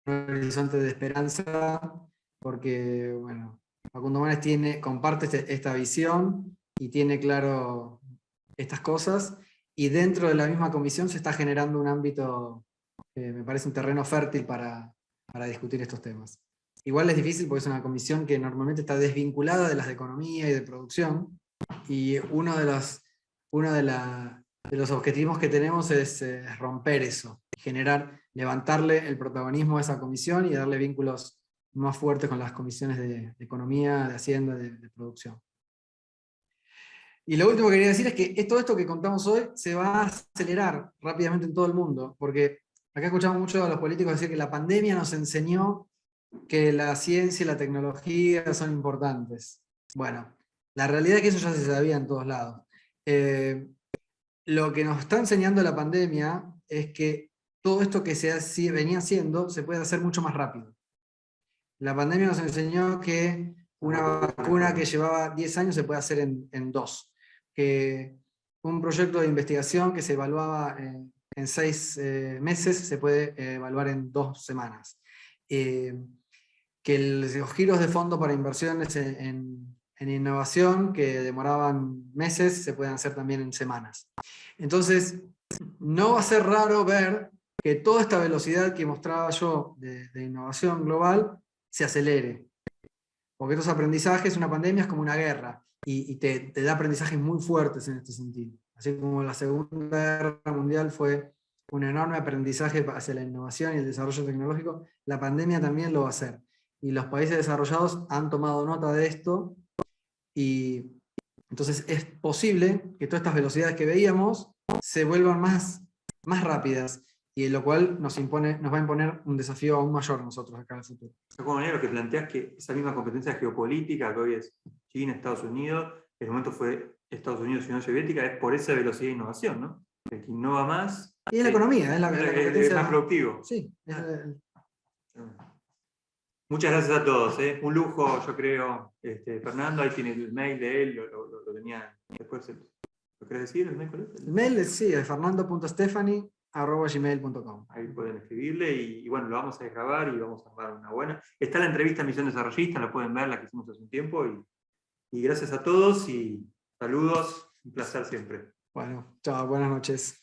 Speaker 2: un horizonte de esperanza, porque, bueno, Facundo Manes comparte esta visión y tiene claro estas cosas, y dentro de la misma comisión se está generando un ámbito, me parece un terreno fértil para discutir estos temas. Igual es difícil porque es una comisión que normalmente está desvinculada de las de economía y de producción, y uno de los objetivos que tenemos es romper eso, levantarle el protagonismo a esa comisión y darle vínculos más fuertes con las comisiones de economía, de hacienda, de producción. Y lo último que quería decir es que todo esto que contamos hoy se va a acelerar rápidamente en todo el mundo, porque acá escuchamos mucho a los políticos decir que la pandemia nos enseñó que la ciencia y la tecnología son importantes. Bueno, la realidad es que eso ya se sabía en todos lados. Lo que nos está enseñando la pandemia es que todo esto que venía haciendo se puede hacer mucho más rápido. La pandemia nos enseñó que una vacuna que llevaba 10 años se puede hacer en 2. Que un proyecto de investigación que se evaluaba en 6 meses se puede evaluar en 2 semanas. Que los giros de fondo para inversiones en innovación que demoraban meses se pueden hacer también en semanas. Entonces, no va a ser raro ver que toda esta velocidad que mostraba yo de innovación global se acelere. Porque estos aprendizajes, una pandemia es como una guerra, y te da aprendizajes muy fuertes en este sentido. Así como la Segunda Guerra Mundial fue un enorme aprendizaje hacia la innovación y el desarrollo tecnológico, la pandemia también lo va a hacer. Y los países desarrollados han tomado nota de esto, y entonces es posible que todas estas velocidades que veíamos se vuelvan más rápidas, y lo cual nos va a imponer un desafío aún mayor a nosotros acá en el futuro.
Speaker 1: De alguna manera lo que planteas que esa misma competencia geopolítica que hoy es China, Estados Unidos, en el momento fue Estados Unidos y Unión Soviética, es por esa velocidad de innovación, ¿no? El que innova más.
Speaker 2: Y es la economía, es la competencia.
Speaker 1: Es más productivo.
Speaker 2: Sí.
Speaker 1: Muchas gracias a todos. Un lujo, yo creo. Fernando, ahí tiene el mail de él, lo tenía después. ¿Lo querés decir? ¿El mail cuál es?
Speaker 2: El mail es fernando.stefani@gmail.com.
Speaker 1: Ahí pueden escribirle y bueno, lo vamos a grabar y vamos a armar una buena. Está la entrevista a Misión Desarrollista, la pueden ver, la que hicimos hace un tiempo. Y gracias a todos y saludos, un placer siempre.
Speaker 2: Bueno, chao, buenas noches.